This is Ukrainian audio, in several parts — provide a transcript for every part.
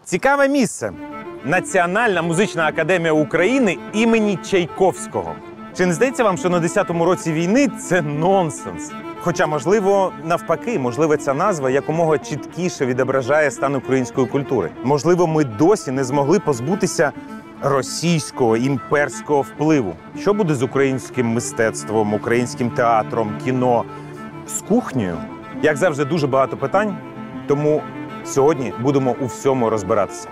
Цікаве місце – Національна музична академія України імені Чайковського. Чи не здається вам, що на 10-му році війни це нонсенс? Хоча, можливо, навпаки, можливо, ця назва якомога чіткіше відображає стан української культури. Можливо, ми досі не змогли позбутися російського імперського впливу. Що буде з українським мистецтвом, українським театром, кіно, з кухнею? Як завжди, дуже багато питань, тому сьогодні будемо у всьому розбиратися.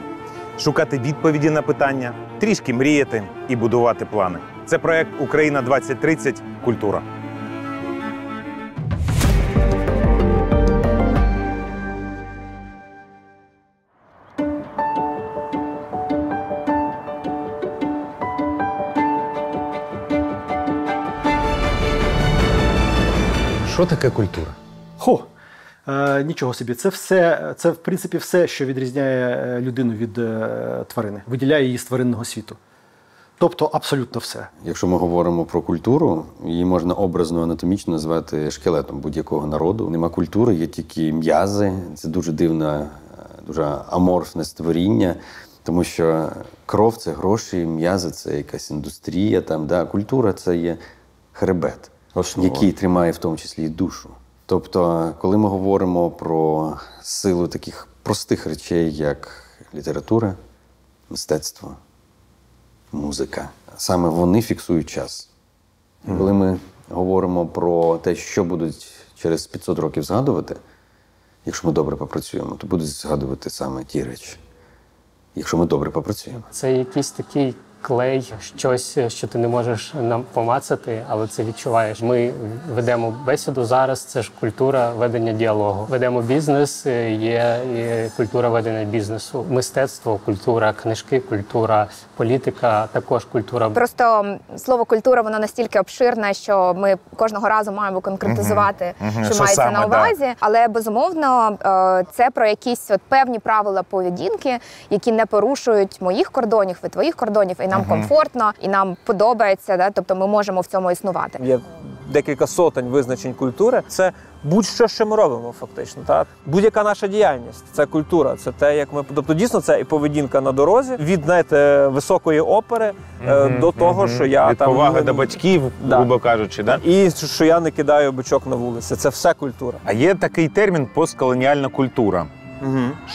Шукати відповіді на питання, трішки мріяти і будувати плани. Це проєкт «Україна-2030. Культура». Що таке культура? Нічого собі. Це, в принципі, все, що відрізняє людину від тварини. Виділяє її з тваринного світу. Тобто абсолютно все. Якщо ми говоримо про культуру, її можна образно, анатомічно назвати шкелетом будь-якого народу. Нема культури, є тільки м'язи. Це дуже дивне, дуже аморфне створіння. Тому що кров – це гроші, м'язи – це якась індустрія. Культура – це є хребет, який тримає в тому числі і душу. Тобто, коли ми говоримо про силу таких простих речей, як література, мистецтво, музика, саме вони фіксують час. Коли ми говоримо про те, що будуть через 500 років згадувати, якщо ми добре попрацюємо, то будуть згадувати саме ті речі, якщо ми добре попрацюємо. Це якийсь такий клей, щось, що ти не можеш нам помацати, але це відчуваєш. Ми ведемо бесіду зараз, це ж культура ведення діалогу. Ведемо бізнес, є і культура ведення бізнесу. Мистецтво, культура, книжки, культура, політика, також культура. Просто слово «культура» воно настільки обширне, що ми кожного разу маємо конкретизувати, що мається на увазі. Але, безумовно, це про якісь певні правила поведінки, які не порушують моїх кордонів і твоїх кордонів, і нам комфортно, і нам подобається, тобто ми можемо в цьому існувати. Є декілька сотень визначень культури. Це будь-що, що ми робимо фактично. Так? Будь-яка наша діяльність – це культура. Це те, як ми... Тобто, дійсно, це і поведінка на дорозі, від, високої опери до того, що я від поваги до батьків, грубо кажучи. Да? І що я не кидаю бичок на вулиці. Це все культура. А є такий термін «постколоніальна культура».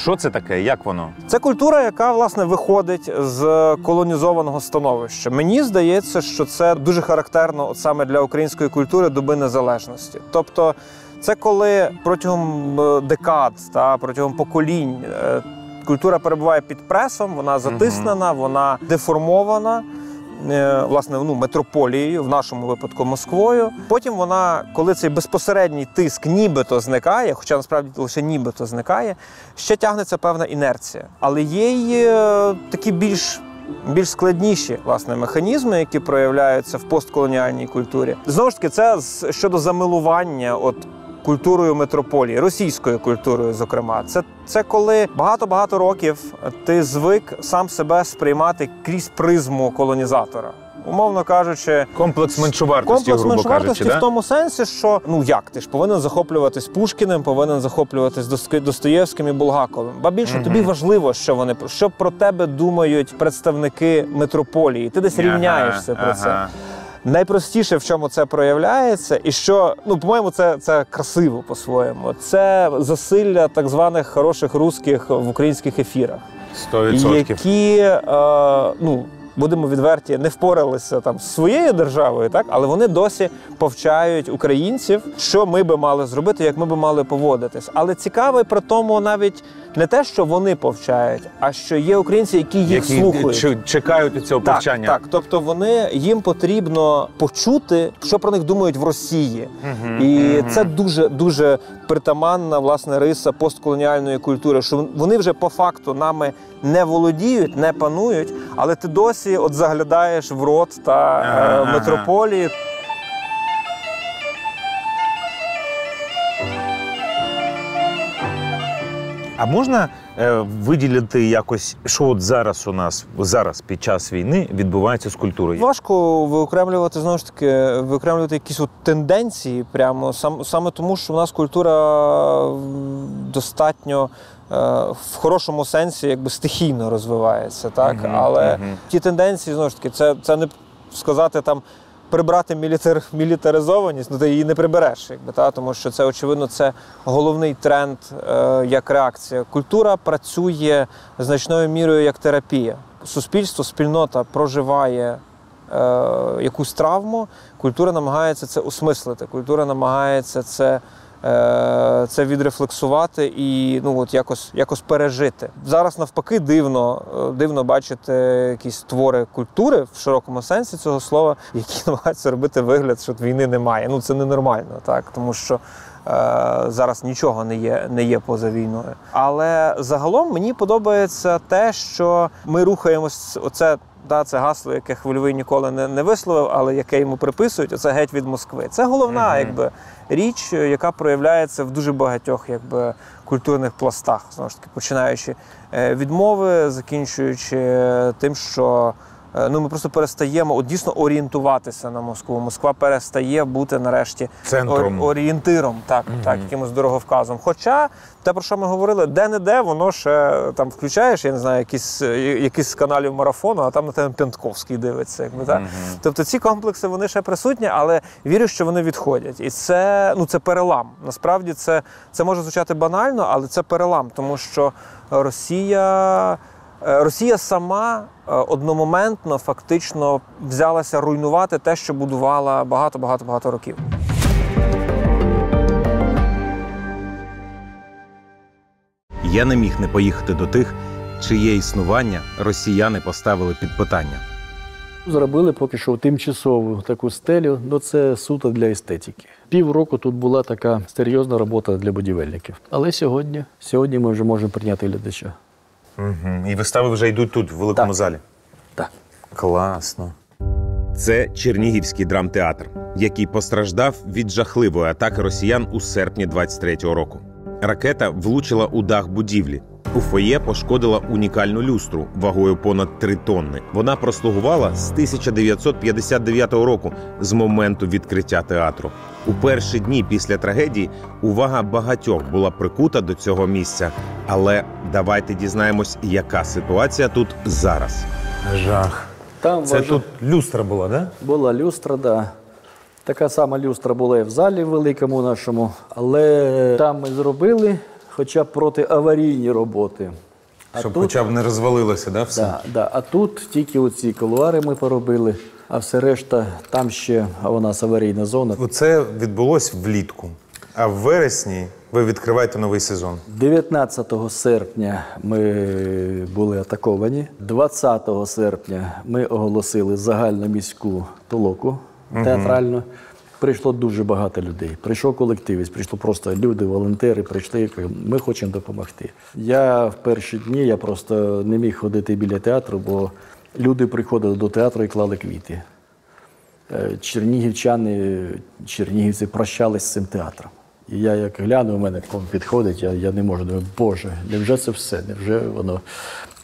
Що це таке? Як воно? Це культура, яка, власне, виходить з колонізованого становища. Мені здається, що це дуже характерно саме для української культури доби незалежності. Тобто, це коли протягом декад, протягом поколінь культура перебуває під пресом, вона затиснена, вона деформована, власне, метрополією, в нашому випадку Москвою. Потім вона, коли цей безпосередній тиск нібито зникає, хоча насправді лише нібито зникає, ще тягнеться певна інерція. Але є й такі більш складніші, власне, механізми, які проявляються в постколоніальній культурі. Знову ж таки, це щодо замилування культурою метрополії, російською культурою, зокрема. Це коли багато-багато років ти звик сам себе сприймати крізь призму колонізатора. Умовно кажучи, комплекс меншовартості, грубо кажучи, в тому сенсі, що, ти ж повинен захоплюватись Пушкіним, повинен захоплюватись Достоєвським і Булгаковим. Ба більше, тобі важливо, що про тебе думають представники метрополії. Ти десь рівняєшся про це. Найпростіше, в чому це проявляється, і що, по-моєму, це красиво по-своєму, це засилля так званих хороших русських в українських ефірах. 100%. Які, будемо відверті, не впоралися з своєю державою, але вони досі повчають українців, що ми би мали зробити, як ми би мали поводитись. Але цікаво при тому навіть не те, що вони повчають, а що є українці, які їх слухають. Чекають цього повчання. Так, тобто їм потрібно почути, що про них думають в Росії. І це дуже притаманна, власне, риса постколоніальної культури, що вони вже по факту нами не володіють, не панують, але ти досі заглядаєш в рот метрополії. А можна виділити якось, що зараз у нас, під час війни, відбувається з культурою? Важко виокремлювати, знову ж таки, якісь тенденції прямо, саме тому, що в нас культура достатньо в хорошому сенсі якби стихійно розвивається. Так? Але ті тенденції, знову ж таки, це не сказати там, прибрати мілітаризованість, ну ти її не прибереш, якби, та? Тому що це, очевидно, це головний тренд як реакція. Культура працює значною мірою як терапія. Суспільство, спільнота проживає якусь травму, культура намагається це осмислити, культура намагається це відрефлексувати і якось пережити. Зараз навпаки дивно бачити якісь твори культури в широкому сенсі цього слова, які намагаються робити вигляд, що війни немає. Це ненормально, так? Тому що зараз нічого не є поза війною. Але загалом мені подобається те, що ми рухаємось, це гасло, яке Хвильовий ніколи не висловив, але яке йому приписують, оце «Геть від Москви». Це головна річ, яка проявляється в дуже багатьох культурних пластах, знову ж таки, починаючи від мови, закінчуючи тим, що ми просто перестаємо дійсно орієнтуватися на Москву. Москва перестає бути нарешті орієнтиром, якимось дороговказом. Хоча те, про що ми говорили, де-не-де воно ще там включаєш, я не знаю, якісь з каналів марафону, а там на тебе П'ятковський дивиться. Якби, так? Тобто ці комплекси, вони ще присутні, але вірю, що вони відходять. І це перелам. Насправді це може звучати банально, але це перелам, тому що Росія сама одномоментно фактично взялася руйнувати те, що будувала багато років. Я не міг не поїхати до тих, чиє існування росіяни поставили під питання. Зробили поки що тимчасову таку стелю, але це суто для естетики. Півроку тут була така серйозна робота для будівельників. Але сьогодні ми вже можемо прийняти глядача. І вистави вже йдуть тут, в великому залі? Так. Класно. Це Чернігівський драмтеатр, який постраждав від жахливої атаки росіян у серпні 23-го року. Ракета влучила у дах будівлі. У фоє пошкодила унікальну люстру вагою понад 3 тонни. Вона прослугувала з 1959 року, з моменту відкриття театру. У перші дні після трагедії увага багатьох була прикута до цього місця. Але давайте дізнаємось, яка ситуація тут зараз. Жах. Це тут люстра була, да? Була люстра, да. Така сама люстра була і в залі великому нашому. Але там ми зробили хоча б протиаварійні роботи. Щоб хоча б не розвалилося, да, все? Да. А тут тільки оці кулуари ми поробили, а все решта, там ще у нас аварійна зона. Це відбулось влітку, а в вересні ви відкриваєте новий сезон. 19 серпня ми були атаковані. 20 серпня ми оголосили загальноміську толоку театральну. Прийшло дуже багато людей. Прийшов колективець, прийшло просто люди, волонтери, прийшли, ми хочемо допомогти. Я в перші дні просто не міг ходити біля театру, бо люди приходили до театру і клали квіти. Чернігівці прощались з цим театром. І я як гляну, у мене підходить, я не можу, думаю, Боже, невже це все, невже воно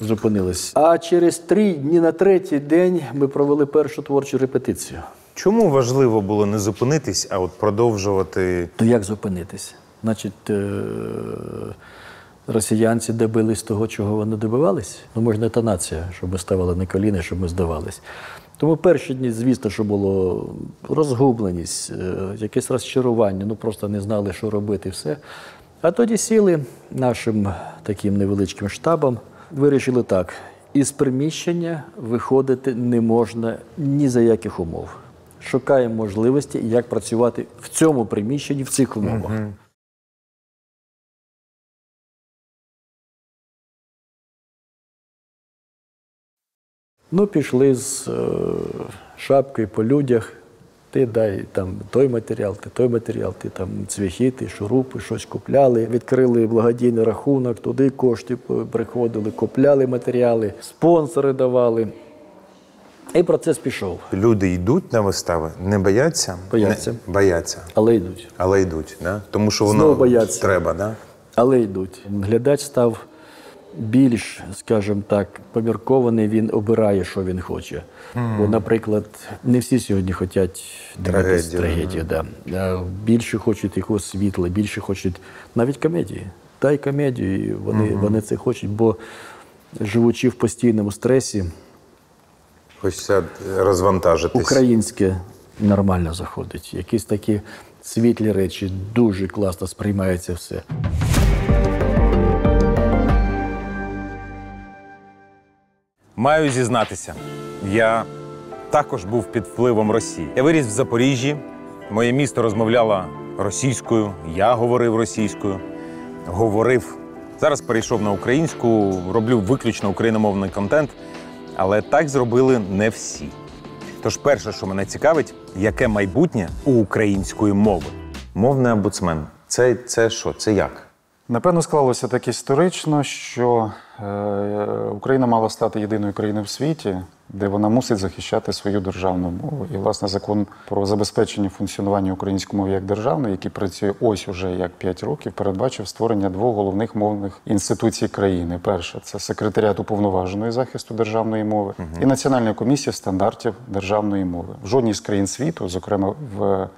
зупинилось. А через 3 дні, на 3-й день ми провели першу творчу репетицію. Чому важливо було не зупинитись, а продовжувати? То як зупинитись? Значить, росіянці добились того, чого вони добивались. Ми ж не та нація, щоб ми ставали на коліна, щоб ми здавались. Тому перші дні, звісно, що було розгубленість, якесь розчарування, просто не знали, що робити, все. А тоді сіли нашим таким невеличким штабом, вирішили так, із приміщення виходити не можна ні за яких умов. Шукаємо можливості, як працювати в цьому приміщенні, в цих умовах. Пішли з шапкою по людях. Ти дай там той матеріал, ти там цвяхи, ти шурупи, щось купляли. Відкрили благодійний рахунок, туди кошти приходили, купляли матеріали, спонсори давали. І процес пішов. Люди йдуть на вистави, не бояться? Бояться. Бояться. Але йдуть. Але йдуть, да? Тому що воно треба, да? Але йдуть. Глядач став більш, скажімо так, поміркований, він обирає, що він хоче. Бо, наприклад, не всі сьогодні хочуть трагедію. Да. Більше хочуть якогось світла, більше хочуть навіть комедії. читай комедію, і вони це хочуть, бо живучи в постійному стресі, Хочеться розвантажитись. українське нормально заходить. Якісь такі світлі речі, дуже класно сприймається все. Маю зізнатися, я також був під впливом Росії. Я виріс в Запоріжжі, моє місто розмовляло російською, я говорив російською, Зараз перейшов на українську, роблю виключно україномовний контент, але так зробили не всі. Тож перше, що мене цікавить, яке майбутнє у української мови? Мовний омбудсмен – це що? Це як? Напевно, склалося так історично, що Україна мала стати єдиною країною в світі, де вона мусить захищати свою державну мову. І, власне, закон про забезпечення функціонування української мови як державної, який працює ось уже як 5 років, передбачив створення 2 головних мовних інституцій країни. Перша – це Секретаріат уповноваженої захисту державної мови і Національна комісія стандартів державної мови. В жодній з країн світу, зокрема в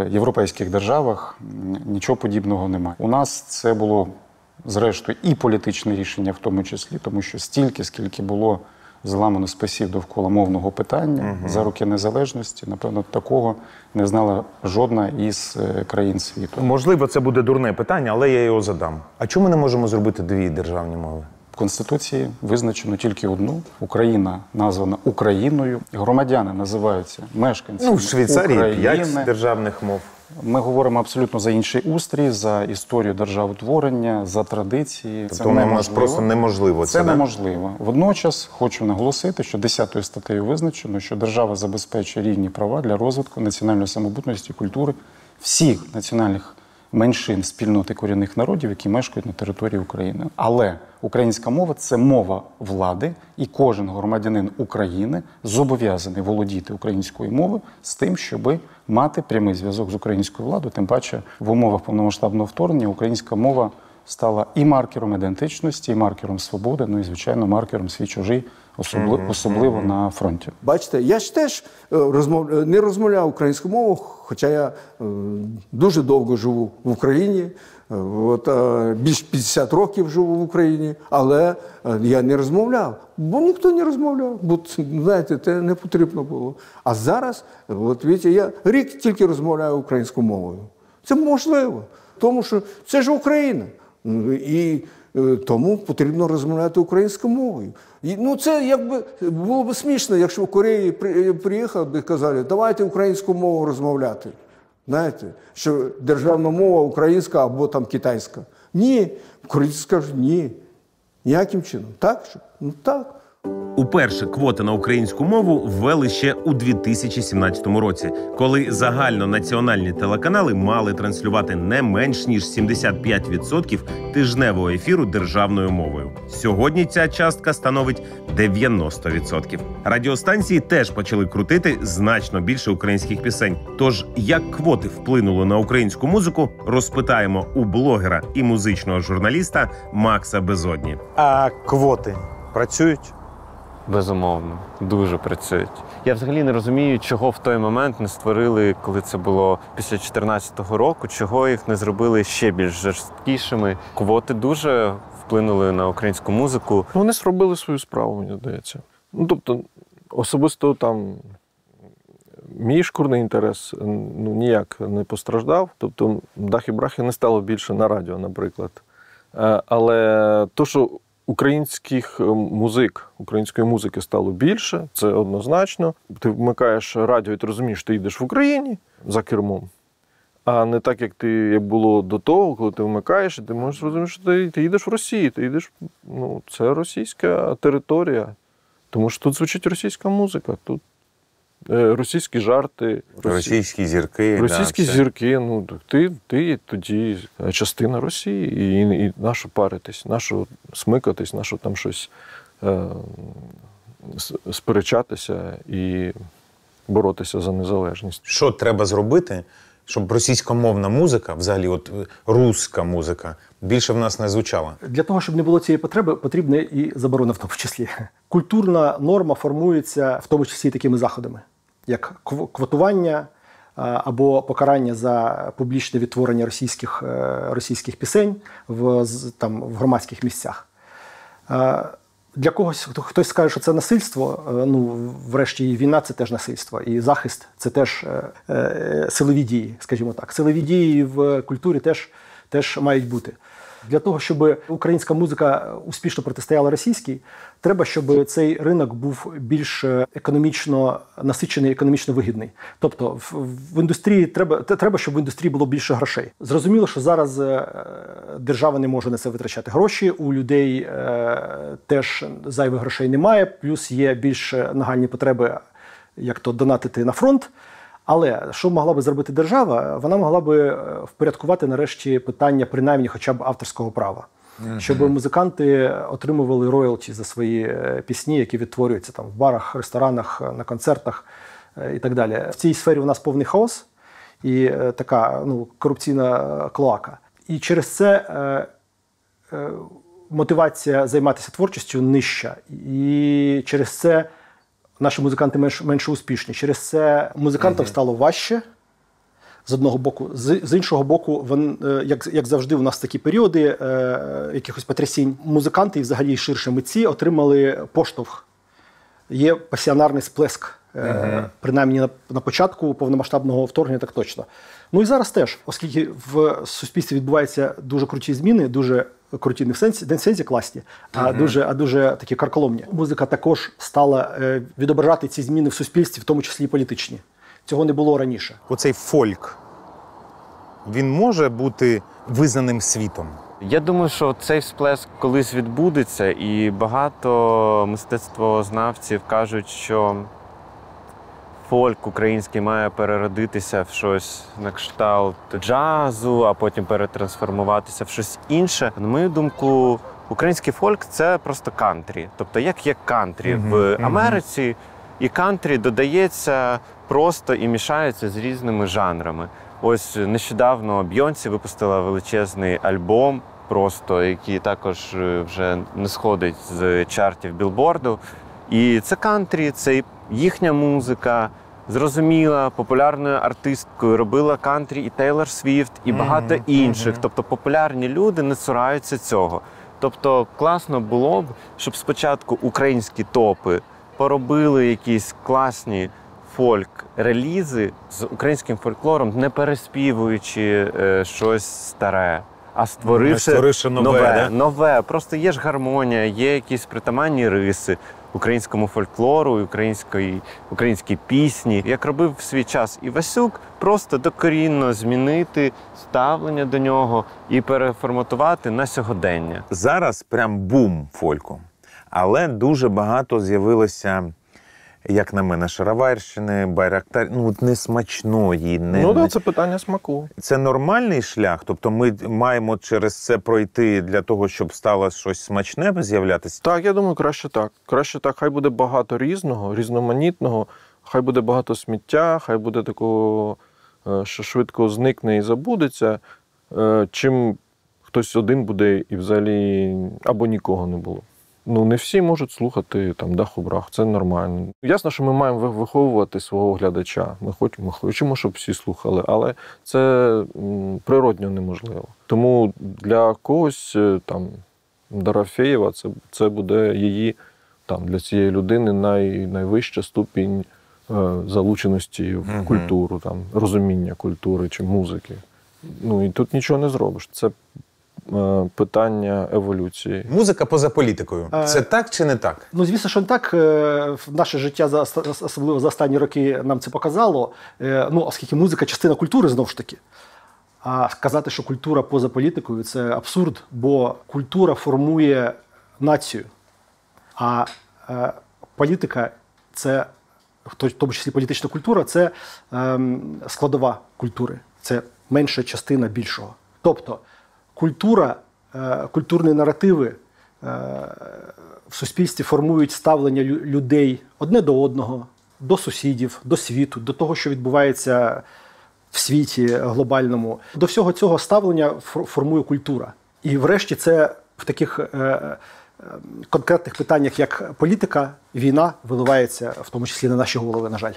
європейських державах, нічого подібного немає. У нас це було, зрештою, і політичне рішення в тому числі, тому що скільки було зламано списів довкола мовного питання за роки незалежності, напевно, такого не знала жодна із країн світу. Можливо, це буде дурне питання, але я його задам. А чому ми не можемо зробити 2 державні мови? В Конституції визначено тільки одну. Україна названа Україною. Громадяни називаються мешканцями В Швейцарії України. 5 державних мов. Ми говоримо абсолютно за інший устрій, за історію державотворення, за традиції. Тобто у нас просто неможливо це, Це неможливо. Водночас хочу наголосити, що 10 статтею визначено, що держава забезпечує рівні права для розвитку національної самобутності і культури всіх національних меншин, спільноти корінних народів, які мешкають на території України. Але українська мова – це мова влади, і кожен громадянин України зобов'язаний володіти українською мовою з тим, щоб мати прямий зв'язок з українською владою. Тим паче, в умовах повномасштабного вторгнення українська мова стала і маркером ідентичності, і маркером свободи, ну і, звичайно, маркером свій-чужий, особливо на фронті. Бачите, я ж теж не розмовляв українською мовою, хоча я дуже довго живу в Україні, більш 50 років живу в Україні, але я не розмовляв, бо ніхто не розмовляв, бо, знаєте, це не потрібно було. А зараз, бачите, я рік тільки розмовляю українською мовою. Це можливо, тому що це ж Україна. І тому потрібно розмовляти українською мовою. Це якби було б смішно, якщо в Кореї приїхав і казали, давайте українською мовою розмовляти. Знаєте, що державна мова українська або там китайська. Ні, корейці скажуть ні. Ніяким чином. Так? Так. Уперше квоти на українську мову ввели ще у 2017 році, коли загальнонаціональні телеканали мали транслювати не менш ніж 75% тижневого ефіру державною мовою. Сьогодні ця частка становить 90%. Радіостанції теж почали крутити значно більше українських пісень. Тож, як квоти вплинули на українську музику, розпитаємо у блогера і музичного журналіста Макса Безодні. А квоти працюють? Безумовно, дуже працюють. Я взагалі не розумію, чого в той момент не створили, коли це було після 2014 року, чого їх не зробили ще більш жорсткішими. Квоти дуже вплинули на українську музику. Вони зробили свою справу, мені здається. Тобто, особисто там мій шкурний інтерес ніяк не постраждав. Тобто, дахи-брахи не стало більше на радіо, наприклад. Але то, що української музики стало більше, це однозначно. Ти вмикаєш радіо і ти розумієш, що ти їдеш в Україні за кермом. А не так, як було до того, коли ти вмикаєш, і ти можеш розуміти, що ти їдеш в Росію, це російська територія. Тому що тут звучить російська музика, тут російські жарти. Російські зірки. Російські зірки, ти тоді частина Росії, і нащо паритись, нащо смикатись, нащо там щось сперечатися і боротися за незалежність. Що треба зробити, щоб російськомовна музика, взагалі руська музика, більше в нас не звучала? Для того, щоб не було цієї потреби, потрібна і заборона в тому числі. Культурна норма формується в тому числі такими заходами, як квотування, або покарання за публічне відтворення російських пісень в громадських місцях. Для когось, хтось скаже, що це насильство, врешті і війна – це теж насильство, і захист – це теж силові дії, скажімо так. Силові дії в культурі теж мають бути. Для того, щоб українська музика успішно протистояла російській, треба, щоб цей ринок був більш економічно насичений, економічно вигідний. Тобто в індустрії треба, щоб в індустрії було більше грошей. Зрозуміло, що зараз держава не може на це витрачати гроші, у людей теж зайвих грошей немає, плюс є більш нагальні потреби, як то донатити на фронт. Але що могла би зробити держава? Вона могла би впорядкувати нарешті питання принаймні хоча б авторського права. Щоб музиканти отримували роялті за свої пісні, які відтворюються там в барах, ресторанах, на концертах і так далі. В цій сфері у нас повний хаос і така корупційна клоака. І через це мотивація займатися творчістю нижча. І через це наші музиканти менше успішні. Через це музикантам стало важче, з одного боку. З іншого боку, як завжди у нас такі періоди якихось потрясінь, музиканти і взагалі ширше митці отримали поштовх. Є пасіонарний сплеск, принаймні на початку повномасштабного вторгнення, так точно. Ну і зараз теж, оскільки в суспільстві відбуваються дуже круті зміни, дуже круті не в сенсі класні, а дуже такі карколомні. Музика також стала відображати ці зміни в суспільстві, в тому числі і політичні. Цього не було раніше. Оцей фольк, він може бути визнаним світом? Я думаю, що цей всплеск колись відбудеться, і багато мистецтвознавців кажуть, що фольк український має переродитися в щось на кшталт джазу, а потім перетрансформуватися в щось інше. На мою думку, український фольк – це просто кантрі. Тобто, як є кантрі в Америці, і кантрі додається просто і мішається з різними жанрами. Ось нещодавно Бейонсі випустила величезний альбом, просто, який також вже не сходить з чартів білборду. І це кантрі, це їхня музика, зрозуміла, популярною артисткою робила кантрі і Тейлор Свіфт, і багато інших. Тобто популярні люди не цураються цього. Тобто класно було б, щоб спочатку українські топи поробили якісь класні фольк-релізи з українським фольклором, не переспівуючи щось старе, а створивши нове. Просто є ж гармонія, є якісь притаманні риси українському фольклору, українській пісні. Як робив в свій час Івасюк, просто докорінно змінити ставлення до нього і переформатувати на сьогодення. Зараз прям бум фольку. Але дуже багато з'явилося, як на мене, шароварщини, байрактар, несмачної. Це питання смаку. Це нормальний шлях? Тобто ми маємо через це пройти для того, щоб стало щось смачне з'являтися? Так, я думаю, краще так. Краще так. Хай буде багато різного, різноманітного, хай буде багато сміття, хай буде такого, що швидко зникне і забудеться, чим хтось один буде і взагалі або нікого не було. Не всі можуть слухати Даху-Брах, це нормально. Ясно, що ми маємо виховувати свого глядача. Ми хочемо, щоб всі слухали, але це природньо неможливо. Тому для когось, Дорофєєва, це буде її, для цієї людини найвища ступінь залученості в культуру, розуміння культури чи музики. І тут нічого не зробиш. Це питання еволюції. Музика поза політикою. Це так чи не так? Звісно, що не так. Наше життя, особливо за останні роки, нам це показало. Оскільки музика – частина культури, знову ж таки. А сказати, що культура поза політикою – це абсурд, бо культура формує націю. А політика – це, в тому числі політична культура – це складова культури. Це менша частина більшого. Тобто, культура, культурні наративи в суспільстві формують ставлення людей одне до одного, до сусідів, до світу, до того, що відбувається в світі глобальному. До всього цього ставлення формує культура. І врешті це в таких конкретних питаннях, як політика, війна, виливається в тому числі на наші голови, на жаль.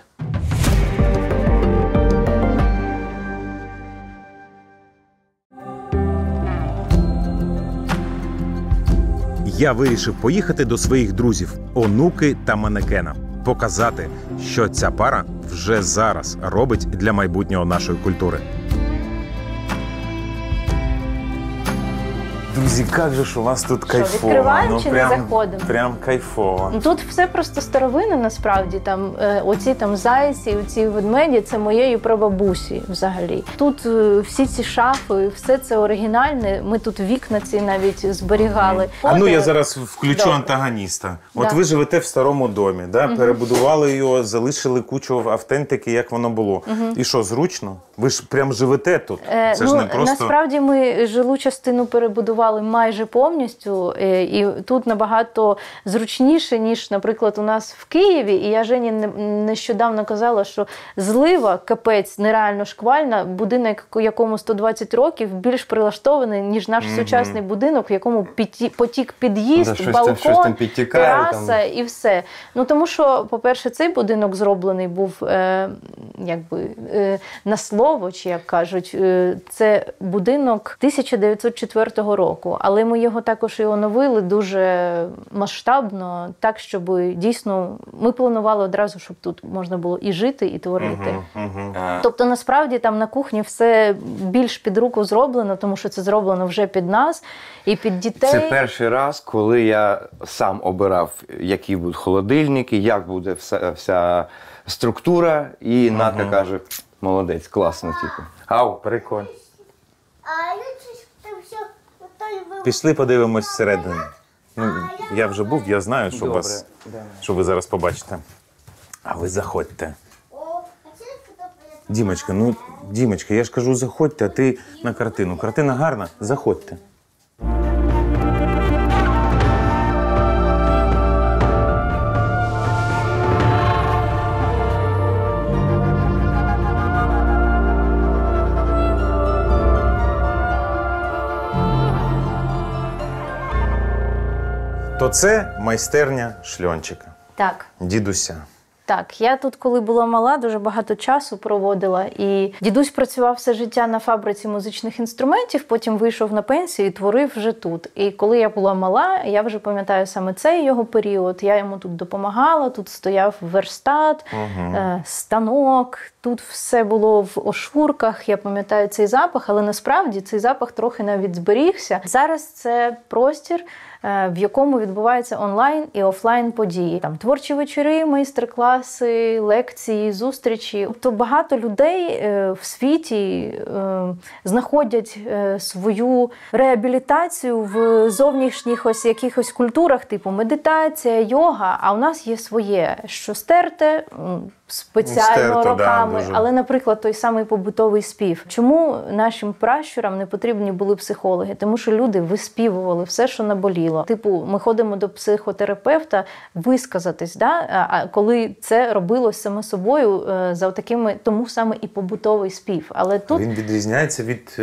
я вирішив поїхати до своїх друзів Онуки та Манекена, показати, що ця пара вже зараз робить для майбутнього нашої культури. Друзі, як же ж у вас тут кайфово. Відкриваємо чи не заходимо? Прям кайфово. Тут все просто старовина, насправді. Там оці там зайці, оці ведмеді – це моєї прабабусі взагалі. Тут всі ці шафи, все це оригінальне. Ми тут вікна ці навіть зберігали. А ну я зараз включу антагоніста. От ви живете в старому домі, да? Перебудували його, залишили кучу автентики, як воно було. І що, зручно? Ви ж прям живете тут? Це ж не просто... Насправді ми жилу частину перебудували майже повністю, і тут набагато зручніше, ніж, наприклад, у нас в Києві. І я Жені нещодавно казала, що злива, капець, нереально шквальна, будинок, якому 120 років, більш прилаштований, ніж наш сучасний будинок, в якому потік під'їзд, балкон, тераса і все. Ну, тому що, по-перше, цей будинок зроблений був на слово, чи як кажуть, це будинок 1904 року. Але ми його також і оновили дуже масштабно, так, щоб дійсно ми планували одразу, щоб тут можна було і жити, і творити. Тобто, насправді, там на кухні все більш під руку зроблено, тому що це зроблено вже під нас і під дітей. Це перший раз, коли я сам обирав, які будуть холодильники, як буде вся структура, і Натка каже, молодець, класно, типу. Ау, прикольно. Пішли подивимось всередину. Ну, я вже був, я знаю, що, що ви зараз побачите. А ви заходьте. Дімочка, я ж кажу, заходьте, а ти на картину. Картина гарна, заходьте. То це майстерня Шльончика. Так. Дідуся. Так, я тут, коли була мала, дуже багато часу проводила. І дідусь працював все життя на фабриці музичних інструментів, потім вийшов на пенсію і творив вже тут. І коли я була мала, я вже пам'ятаю саме цей його період. Я йому тут допомагала, тут стояв верстат, станок, тут все було в ошвурках. Я пам'ятаю цей запах, але насправді цей запах трохи навіть зберігся. Зараз це простір, в якому відбуваються онлайн і офлайн події. Там творчі вечори, майстер-класи, лекції, зустрічі. Тобто багато людей в світі знаходять свою реабілітацію в зовнішніх ось якихось культурах, типу медитація, йога, а у нас є своє, що стерте, спеціально роками, але, наприклад, той самий побутовий спів. Чому нашим пращурам не потрібні були психологи? Тому що люди виспівували все, що наболіло. Типу, ми ходимо до психотерапевта висказатись, да? А коли це робилось саме собою, за такими, тому саме і побутовий спів. Але тут він відрізняється від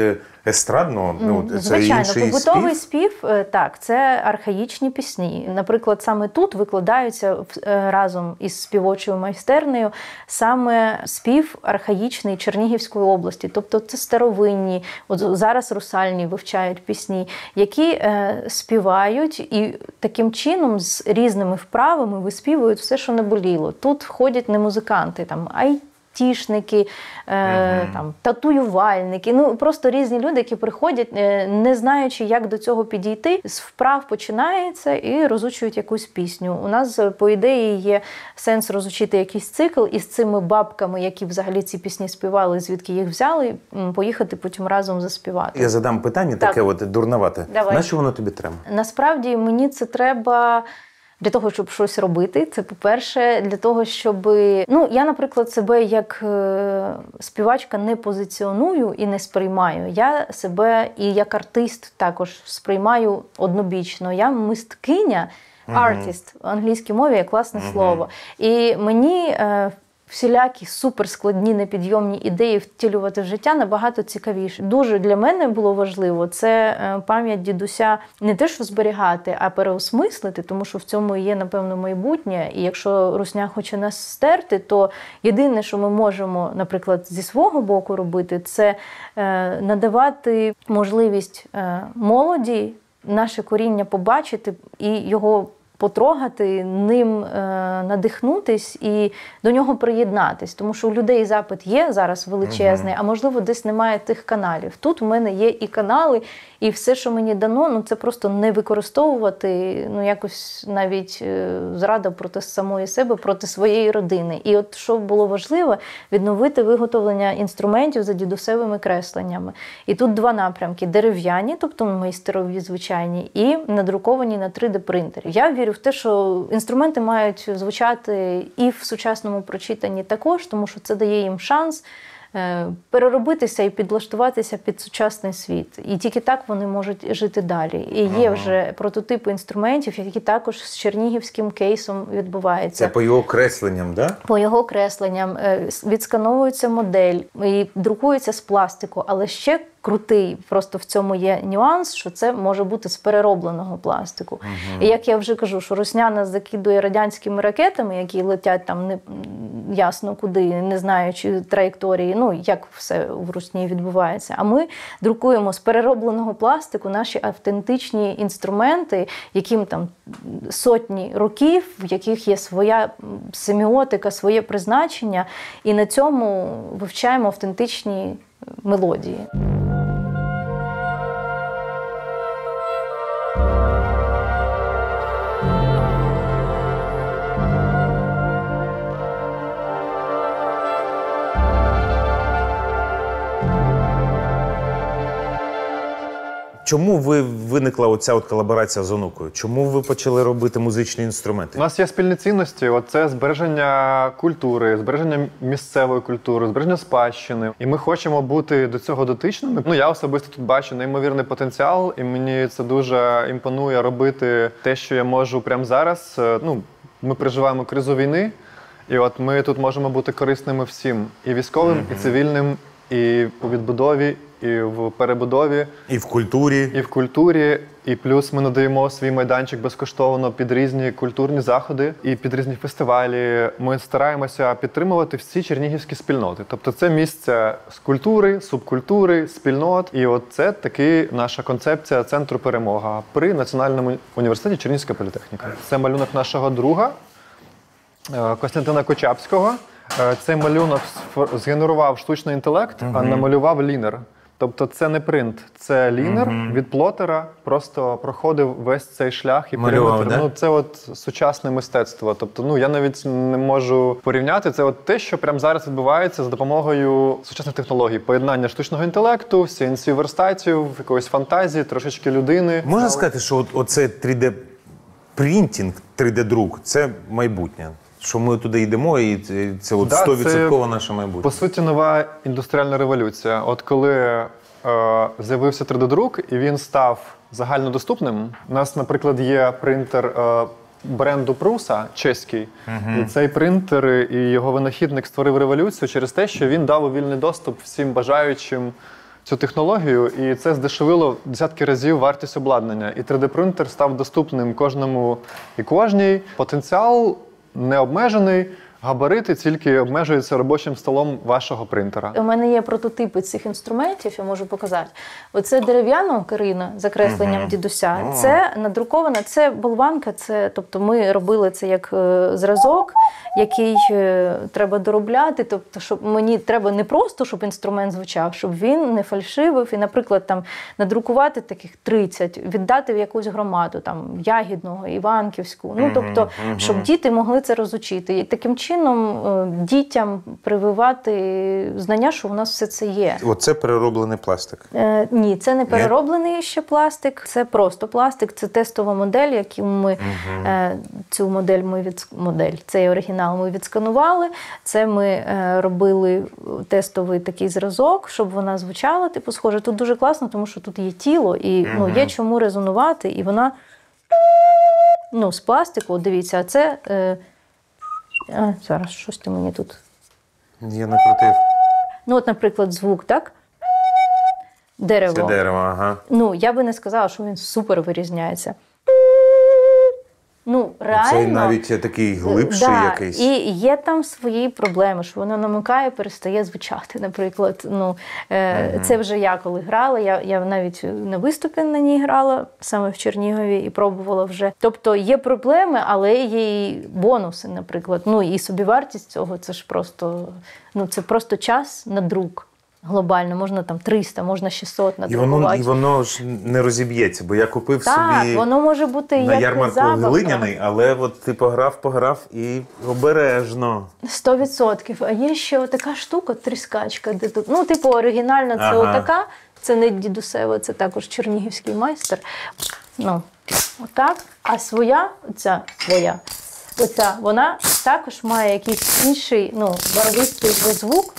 естрадного, це звичайно, інший побутовий спів, так, це архаїчні пісні. Наприклад, саме тут викладаються разом із співочою майстернею саме спів архаїчний Чернігівської області. Тобто це старовинні, от зараз русальні вивчають пісні, які співають і таким чином з різними вправами виспівують все, що наболіло. Тут ходять не музиканти, там, айтішники, там, татуювальники, ну просто різні люди, які приходять, не знаючи, як до цього підійти, з вправ починається і розучують якусь пісню. У нас, по ідеї, є сенс розучити якийсь цикл і з цими бабками, які взагалі ці пісні співали, звідки їх взяли, поїхати потім разом заспівати. Я задам питання таке от дурновате. Давай. Нащо воно тобі треба? Насправді, мені це треба для того, щоб щось робити. Це, по-перше, для того, щоб... Ну, я, наприклад, себе як співачка не позиціоную і не сприймаю. Я себе і як артист також сприймаю однобічно. Я мисткиня, artist, в англійській мові є класне слово. І мені всілякі суперскладні, непідйомні ідеї втілювати в життя набагато цікавіше. Дуже для мене було важливо це пам'ять дідуся не те, що зберігати, а переосмислити, тому що в цьому є, напевно, майбутнє. І якщо русня хоче нас стерти, то єдине, що ми можемо, наприклад, зі свого боку робити, це надавати можливість молоді наше коріння побачити і його потрогати, ним надихнутись і до нього приєднатись. Тому що у людей запит є зараз величезний, а можливо десь немає тих каналів. Тут у мене є і канали, і все, що мені дано, це просто не використовувати, якось навіть зрада проти самої себе, проти своєї родини. І от що було важливо, відновити виготовлення інструментів за дідусевими кресленнями. І тут два напрямки: дерев'яні, тобто майстрові звичайні, і надруковані на 3D-принтері. Я вірю в те, що інструменти мають звучати і в сучасному прочитанні також, тому що це дає їм шанс переробитися і підлаштуватися під сучасний світ. І тільки так вони можуть жити далі. І є вже прототипи інструментів, які також з чернігівським кейсом відбуваються. Це по його кресленням, так? Да? По його кресленням. Відскановується модель і друкується з пластику, але ще крутий, просто в цьому є нюанс, що це може бути з переробленого пластику. І як я вже кажу, що Росняна закидує радянськими ракетами, які летять там не ясно куди, не знаючи траєкторії, як все в Русні відбувається. А ми друкуємо з переробленого пластику наші автентичні інструменти, яким там сотні років, в яких є своя семіотика, своє призначення, і на цьому вивчаємо автентичні мелодії. Чому виникла оця колаборація з онукою? Чому ви почали робити музичні інструменти? У нас є спільні цінності. Це збереження культури, збереження місцевої культури, збереження спадщини. І ми хочемо бути до цього дотичними. Я особисто тут бачу неймовірний потенціал, і мені це дуже імпонує робити те, що я можу прямо зараз. Ми переживаємо кризу війни, і от ми тут можемо бути корисними всім. І військовим, і цивільним, і по відбудові, і в перебудові. І в культурі. І в культурі. І плюс ми надаємо свій майданчик безкоштовно під різні культурні заходи і під різні фестивалі. Ми стараємося підтримувати всі чернігівські спільноти. Тобто це місце з культури, субкультури, спільнот. І от це таки наша концепція Центру Перемога при Національному університеті Чернігівська політехніка. Це малюнок нашого друга Костянтина Кочапського. Цей малюнок згенерував штучний інтелект, а намалював лінер. Тобто це не принт, це лінер від плотера, просто проходив весь цей шлях і периметр. Це от сучасне мистецтво. Тобто, я навіть не можу порівняти. Це от те, що прямо зараз відбувається за допомогою сучасних технологій. Поєднання штучного інтелекту, CNC-верстатів, якоїсь фантазії, трошечки людини. Можна сказати, що оце 3D-принтінг, 3D-друк – це майбутнє? Що ми туди йдемо, і це 100% наше майбутнє. По суті, нова індустріальна революція. От коли з'явився 3D-друк, і він став загальнодоступним, у нас, наприклад, є принтер бренду Prusa, чеський. І цей принтер і його винахідник створив революцію через те, що він дав у вільний доступ всім бажаючим цю технологію, і це здешевило десятки разів вартість обладнання. І 3D-принтер став доступним кожному і кожній. Потенціал не обмежений, габарити тільки обмежуються робочим столом вашого принтера. У мене є прототипи цих інструментів, я можу показати. Оце дерев'яна Карина за кресленням дідуся. Це надрукована, це болванка, тобто ми робили це як зразок, який треба доробляти. Тобто, щоб мені треба не просто, щоб інструмент звучав, щоб він не фальшивив. І, наприклад, там надрукувати таких 30, віддати в якусь громаду, там Ягідного, Іванківську. Тобто, щоб діти могли це розучити. І таким чином дітям прививати знання, що у нас все це є. Оце перероблений пластик? Ні, це не перероблений ще пластик, це просто пластик, це тестова модель, яку ми цю модель, цей оригінал ми відсканували. Це ми робили тестовий такий зразок, щоб вона звучала, схоже. Тут дуже класно, тому що тут є тіло і є чому резонувати, і вона з пластику, дивіться, а це зараз, щось ти мені тут. Я накрутив. От, наприклад, звук, так? Дерево. Це дерево, ага. Я би не сказала, що він супер вирізняється. реально... Цей навіть такий глибший якийсь. І є там свої проблеми, що воно намикає, перестає звучати, наприклад. Це вже я коли грала, я навіть на виступі на ній грала, саме в Чернігові, і пробувала вже. Тобто є проблеми, але є і бонуси, наприклад. І собівартість цього, це ж просто, це просто час на друк. Глобально, можна там 300, можна 600 надрукувати. І воно ж не розіб'ється, бо я купив собі воно може бути на як ярмарку забавка. глиняний, але от ти пограв і обережно. 100%. А є ще така штука, тріскачка, де тут, оригінальна це отака, це не дідусева, це також чернігівський майстер. Отак. А своя, вона також має якийсь інший, барвистий звук.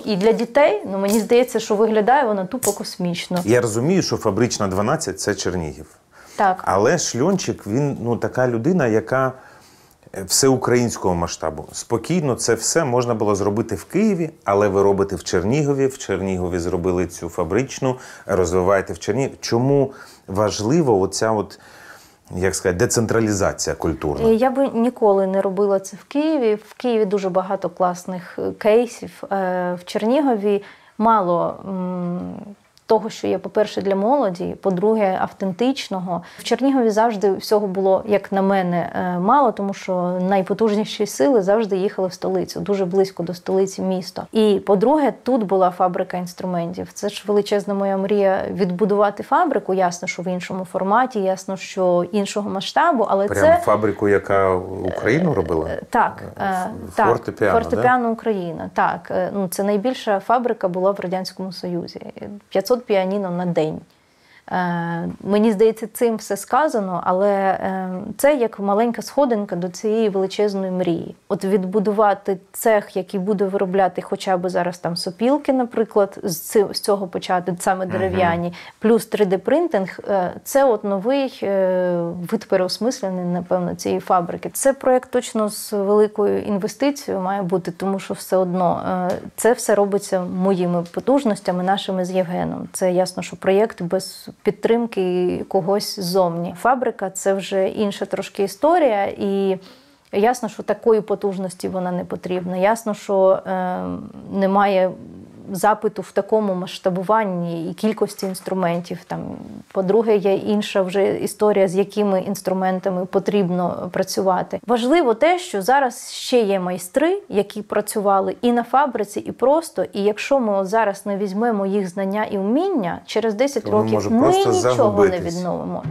І для дітей, мені здається, що виглядає вона тупо космічно. Я розумію, що фабрична 12 – це Чернігів. Так. Але Шльончик, він така людина, яка всеукраїнського масштабу. Спокійно це все можна було зробити в Києві, але ви робите в Чернігові. В Чернігові зробили цю фабричну, розвиваєте в Чернігові. Чому важливо оця децентралізація культурна? Я би ніколи не робила це в Києві. В Києві дуже багато класних кейсів. В Чернігові мало того, що є, по-перше, для молоді, по-друге, автентичного. В Чернігові завжди всього було, як на мене, мало, тому що найпотужніші сили завжди їхали в столицю, дуже близько до столиці міста. І, по-друге, тут була фабрика інструментів. Це ж величезна моя мрія відбудувати фабрику, ясно, що в іншому форматі, ясно, що іншого масштабу, але Прям фабрику, яка Україну робила? Так. Фортепіано Україна. Так. Це найбільша фабрика була в Радянському Союзі. 500 піаніно на день. Мені здається, цим все сказано, але це як маленька сходинка до цієї величезної мрії. От відбудувати цех, який буде виробляти хоча б зараз там сопілки, наприклад, з цього почати, саме дерев'яні, плюс 3D-принтинг, це от новий вид переосмислення, напевно, цієї фабрики. Це проєкт точно з великою інвестицією має бути, тому що все одно це все робиться моїми потужностями, нашими з Євгеном. Це ясно, що проєкт без підтримки когось ззовні. Фабрика – це вже інша трошки історія, і ясно, що такої потужності вона не потрібна. Ясно, що немає запиту в такому масштабуванні і кількості інструментів. По-друге, є інша вже історія, з якими інструментами потрібно працювати. Важливо те, що зараз ще є майстри, які працювали і на фабриці, і просто. І якщо ми зараз не візьмемо їх знання і вміння, через 10 років ми нічого не відновимо.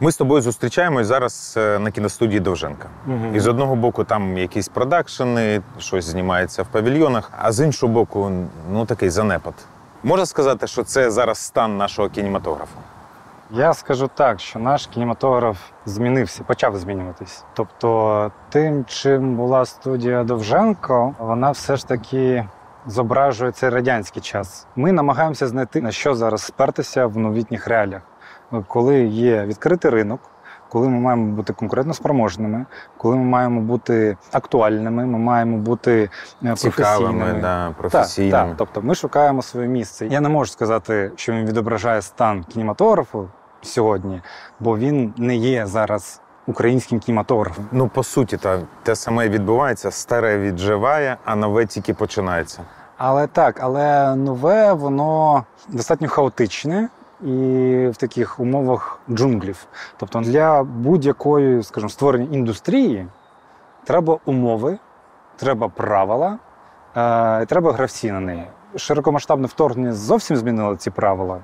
Ми з тобою зустрічаємось зараз на кіностудії Довженка. І з одного боку там якісь продакшени, щось знімається в павільйонах, а з іншого боку, такий занепад. Можна сказати, що це зараз стан нашого кінематографу? Я скажу так, що наш кінематограф змінився, почав змінюватись. Тобто тим, чим була студія Довженко, вона все ж таки зображує цей радянський час. Ми намагаємося знайти, на що зараз спертися в новітніх реаліях. Коли є відкритий ринок, коли ми маємо бути конкурентоспроможними, коли ми маємо бути актуальними, ми маємо бути цікавими, професійними. Так. Тобто ми шукаємо своє місце. Я не можу сказати, що він відображає стан кінематографу сьогодні, бо він не є зараз українським кінематографом. По суті, те саме відбувається, старе відживає, а нове тільки починається. Але нове, воно достатньо хаотичне. І в таких умовах джунглів. Тобто для будь-якої, скажімо, створення індустрії треба умови, треба правила, і треба гравці на неї. Широкомасштабне вторгнення зовсім змінило ці правила.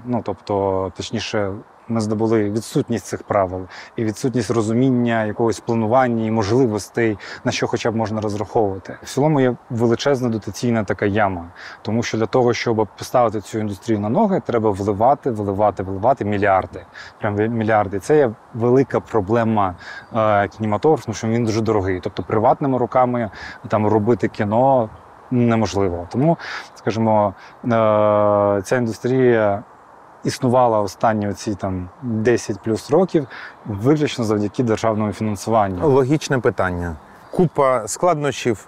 Точніше, ми здобули відсутність цих правил і відсутність розуміння якогось планування і можливостей, на що хоча б можна розраховувати. В цілому є величезна дотаційна така яма, тому що для того, щоб поставити цю індустрію на ноги, треба вливати мільярди. Прям мільярди. Це є велика проблема кінематографу, тому що він дуже дорогий. Тобто приватними руками робити кіно неможливо. Тому, скажімо, ця індустрія існувала останні 10 плюс років виключно завдяки державному фінансуванню. Логічне питання. Купа складнощів,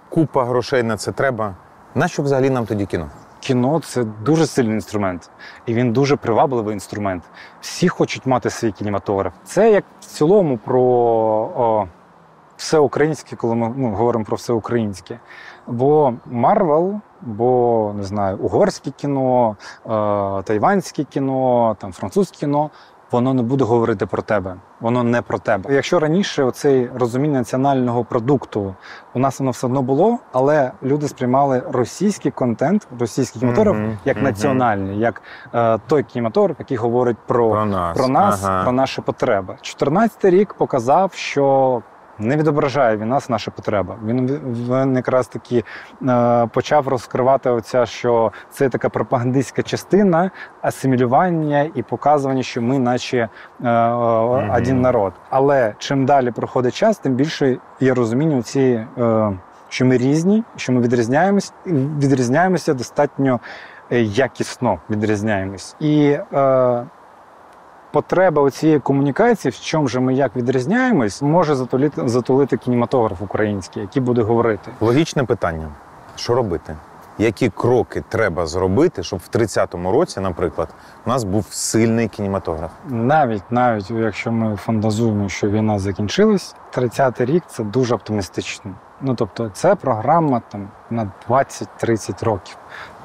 купа грошей на це треба. Нащо взагалі нам тоді кіно? кіно – це дуже сильний інструмент. І він дуже привабливий інструмент. Всі хочуть мати свій кінематограф. Це як в цілому про все українське, коли ми говоримо про все українське. Бо Марвел, бо, не знаю, угорське кіно, тайванське кіно, там, французьке кіно, воно не буде говорити про тебе. Воно не про тебе. Якщо раніше оцей розуміння національного продукту у нас воно все одно було, але люди сприймали російський контент, російський кінематограф як національний, як той кінематограф, який говорить про нас, про наші потреби. 2014 рік показав, що не відображає він нас, наша потреба. Він якраз таки почав розкривати оця, що це така пропагандистська частина асимілювання і показування, що ми наче один народ. Але чим далі проходить час, тим більше є розуміння цієї, що ми різні, що ми відрізняємося достатньо якісно відрізняємось. І потреба цієї комунікації, в чому же ми як відрізняємось, може затулити кінематограф український, який буде говорити. Логічне питання. Що робити? Які кроки треба зробити, щоб в 30-му році, наприклад, у нас був сильний кінематограф? Навіть якщо ми фантазуємо, що війна закінчилась, 30-й рік – це дуже оптимістично. Тобто це програма там, на 20-30 років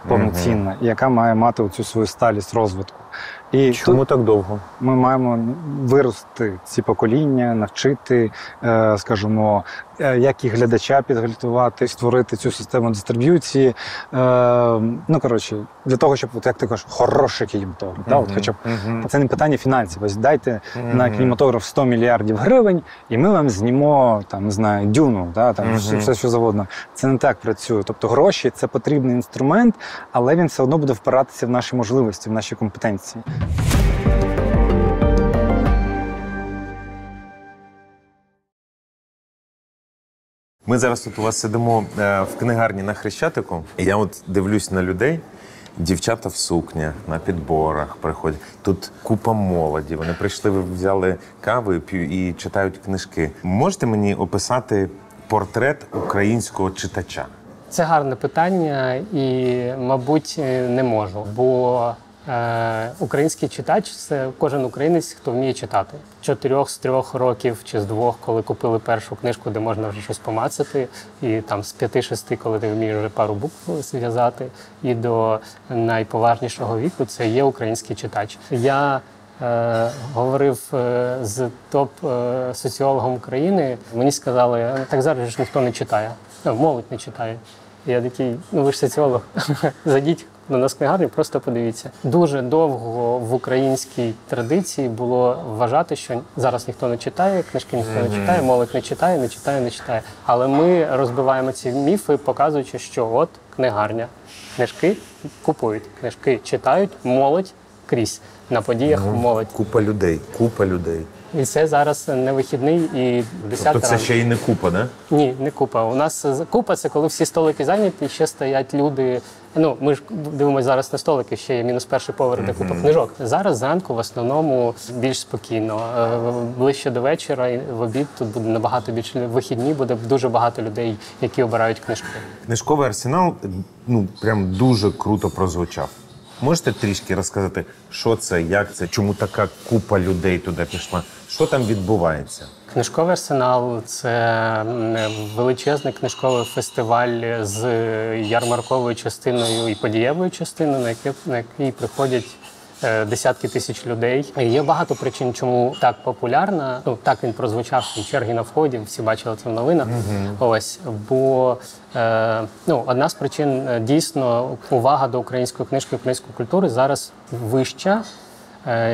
повноцінна, яка має мати оцю свою сталість розвитку. І чому так довго? Ми маємо вирости ці покоління, навчити, скажімо, як і глядача підготувати, створити цю систему дистриб'юції. Для того, щоб, як ти кажеш, хороший кінематограф. Хоча б це не питання фінансів. Ось дайте на кінематограф 100 мільярдів гривень, і ми вам знімемо, там, не знаю, Дюну, все що завгодно. Це не так працює. Тобто гроші – це потрібний інструмент, але він все одно буде впиратися в наші можливості, в наші компетенції. Ми зараз тут у вас сидимо в книгарні на Хрещатику, і я от дивлюсь на людей, дівчата в сукнях, на підборах приходять. Тут купа молоді, вони прийшли, взяли каву і читають книжки. Можете мені описати портрет українського читача? Це гарне питання і, мабуть, не можу, бо український читач – це кожен українець, хто вміє читати. 4 з 3 років чи з 2, коли купили першу книжку, де можна вже щось помацати, і там з 5-6, коли ти вмієш вже пару букв зв'язати, і до найповажнішого віку – це є український читач. Я говорив з топ-соціологом України, мені сказали, так зараз ж ніхто не читає, молодь не читає. Я такий, ви ж соціолог, зайдіть до нас книгарні, просто подивіться. Дуже довго в українській традиції було вважати, що зараз ніхто не читає, книжки ніхто не читає, молодь не читає. Але ми розбиваємо ці міфи, показуючи, що от книгарня, книжки купують, книжки читають, молодь крізь. На подіях молодь. Купа людей. І це зараз не вихідний і 10 ранку. Тобто це ще й не купа, не? Ні, не купа. У нас купа – це коли всі столики зайняті, ще стоять люди. Ми ж дивимося зараз на столики, ще є мінус перший поверх, де купа книжок. Зараз зранку в основному більш спокійно. Ближче до вечора, в обід тут буде набагато більше вихідні, буде дуже багато людей, які обирають книжки. Книжковий арсенал, прям дуже круто прозвучав. Можете трішки розказати, що це, як це, чому така купа людей туди пішла? Що там відбувається? Книжковий арсенал – це величезний книжковий фестиваль з ярмарковою частиною і подієвою частиною, на який приходять десятки тисяч людей. Є багато причин, чому так популярна. Так він прозвучав, черги на вході, всі бачили це в новинах. Бо одна з причин, дійсно, увага до української книжки, української культури зараз вища,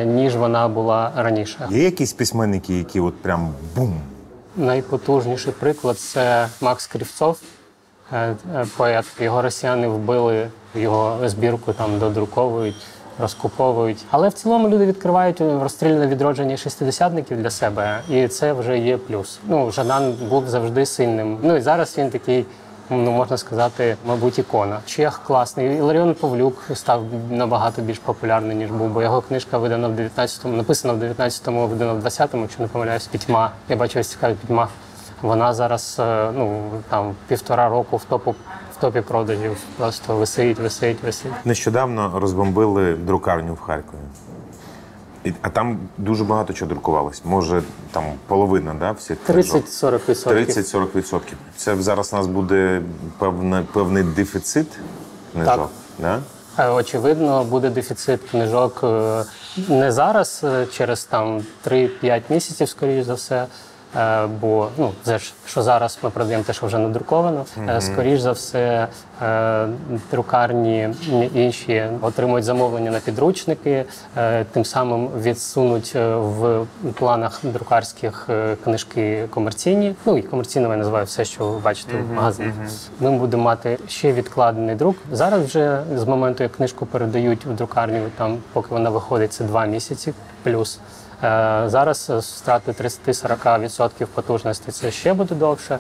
ніж вона була раніше. Є якісь письменники, які от прям бум? Найпотужніший приклад – це Макс Кривцов, поет. Його росіяни вбили, його збірку там додруковують, розкуповують. Але в цілому люди відкривають розстріляне відродження шістидесятників для себе, і це вже є плюс. Жадан був завжди сильним. І зараз він такий, можна сказати, мабуть, ікона. Чех класний. Іларіон Павлюк став набагато більш популярний, ніж був, бо його книжка видана в 19-му, написана в 19-му, видана в 20-му, якщо не помиляюсь, «Пітьма». Я бачу, ось цікаві «Пітьма». Вона зараз, там, 1,5 року в в топі продажів, просто висить. Нещодавно розбомбили друкарню в Харкові. А там дуже багато чого друкувалось. Може, там половина, да, всіх книжок? 30-40%. 30-40%. Це зараз у нас буде певний дефіцит книжок? Так. Да? Очевидно, буде дефіцит книжок не зараз, через там 3-5 місяців, скоріш за все. Бо що зараз ми продаємо те, що вже надруковано. Скоріш за все, друкарні інші отримують замовлення на підручники, тим самим відсунуть в планах друкарських книжки комерційні. І комерційними я називаю все, що ви бачите в магазинах. Ми будемо мати ще відкладений друк. Зараз вже з моменту, як книжку передають в друкарню, там, поки вона виходить, це 2 місяці плюс. Зараз втрати 30-40% потужності це ще буде довше.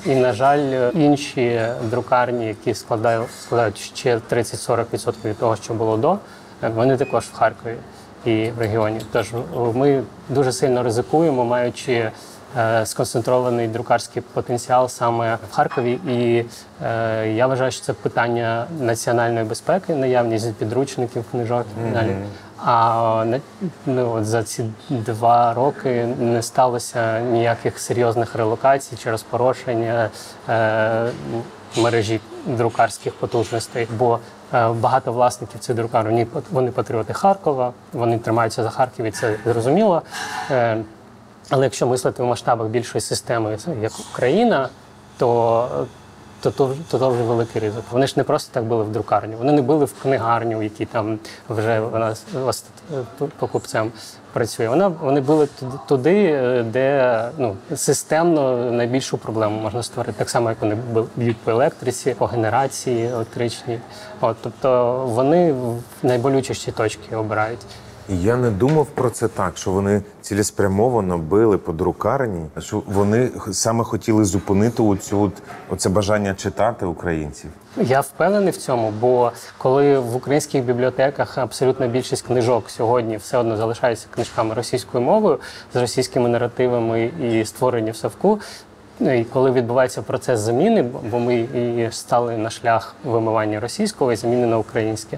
І, на жаль, інші друкарні, які складають ще 30-40% від того, що було до, вони також в Харкові і в регіоні. Тож ми дуже сильно ризикуємо, маючи сконцентрований друкарський потенціал саме в Харкові. І я вважаю, що це питання національної безпеки, наявність підручників, книжок і так далі. А от за ці 2 роки не сталося ніяких серйозних релокацій через порушення мережі друкарських потужностей, бо багато власників цих друкарень, вони патріоти Харкова, вони тримаються за Харків, і це зрозуміло. Але якщо мислити в масштабах більшої системи, як Україна, то вже великий ризик. Вони ж не просто так були в друкарню, вони не були в книгарню, які там вже вона покупцем працює. Вони були туди, де системно найбільшу проблему можна створити. Так само, як вони б'ють по електриці, по генерації електричній. Тобто вони найболючіші точки обирають. Я не думав про це так, що вони цілеспрямовано били по друкарні, що вони саме хотіли зупинити оце бажання читати українців. Я впевнений в цьому, бо коли в українських бібліотеках абсолютна більшість книжок сьогодні все одно залишаються книжками російською мовою, з російськими наративами і створені в совку, і коли відбувається процес заміни, бо ми і стали на шлях вимивання російського і заміни на українське,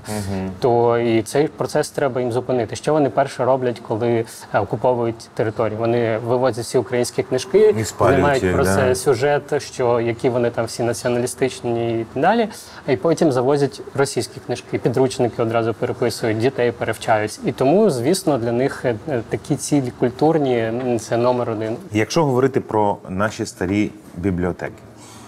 то і цей процес треба їм зупинити. Що вони перше роблять, коли окуповують територію? Вони вивозять всі українські книжки, знімають про це сюжет, які вони там всі націоналістичні і так далі, і потім завозять російські книжки, підручники одразу переписують, дітей перевчають. І тому, звісно, для них такі цілі культурні – це номер 1. Якщо говорити про наші старі бібліотеки,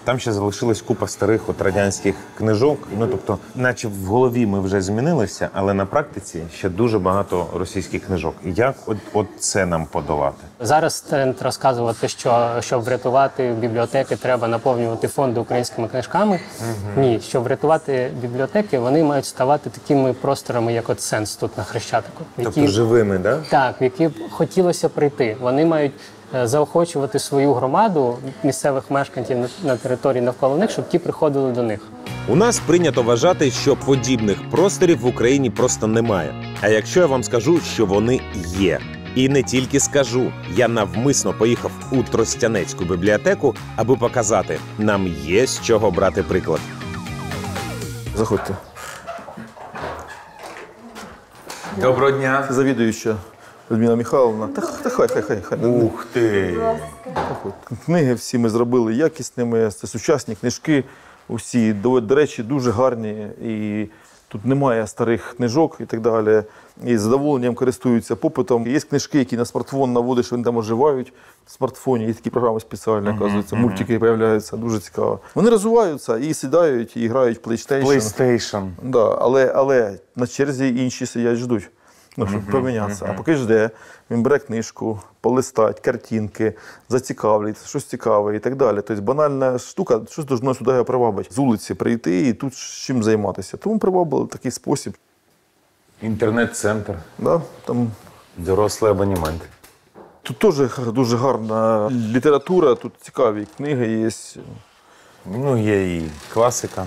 там ще залишилась купа старих радянських книжок, тобто, наче в голові ми вже змінилися, але на практиці ще дуже багато російських книжок. Як це нам подолати? Зараз тренд розказувати, що щоб врятувати бібліотеки, треба наповнювати фонди українськими книжками. Ні, щоб врятувати бібліотеки, вони мають ставати такими просторами, як от Сенс тут на Хрещатику. Тобто живими, да? Так, в які б хотілося прийти. Вони мають заохочувати свою громаду, місцевих мешканців на території навколо них, щоб ті приходили до них. У нас прийнято вважати, що подібних просторів в Україні просто немає. А якщо я вам скажу, що вони є? І не тільки скажу, я навмисно поїхав у Тростянецьку бібліотеку, аби показати, нам є з чого брати приклад. Заходьте. Доброго дня. Завідуюча Людмила Михайловна. Та хай. Ух ти! Книги всі ми зробили якісними, це сучасні книжки, усі, до речі, дуже гарні. І тут немає старих книжок і так далі. І з задоволенням користуються попитом. Є книжки, які на смартфон наводиш, вони там оживають в смартфоні. Є такі програми спеціальні, оказується, мультики з'являються, дуже цікаво. Вони розвиваються і сідають, і грають в PlayStation. Да, але на черзі інші сидять, ждуть. Щоб помінятися. А поки жде, він бере книжку, полистать, картинки, зацікавлюється, щось цікаве і так далі. Тобто банальна штука, щось должно сюди його привабити. З вулиці прийти і тут чим займатися. Тому привабили такий спосіб. Інтернет-центр. Да, там дорослий абонемент. Тут теж дуже гарна література, тут цікаві книги є. Є і класика.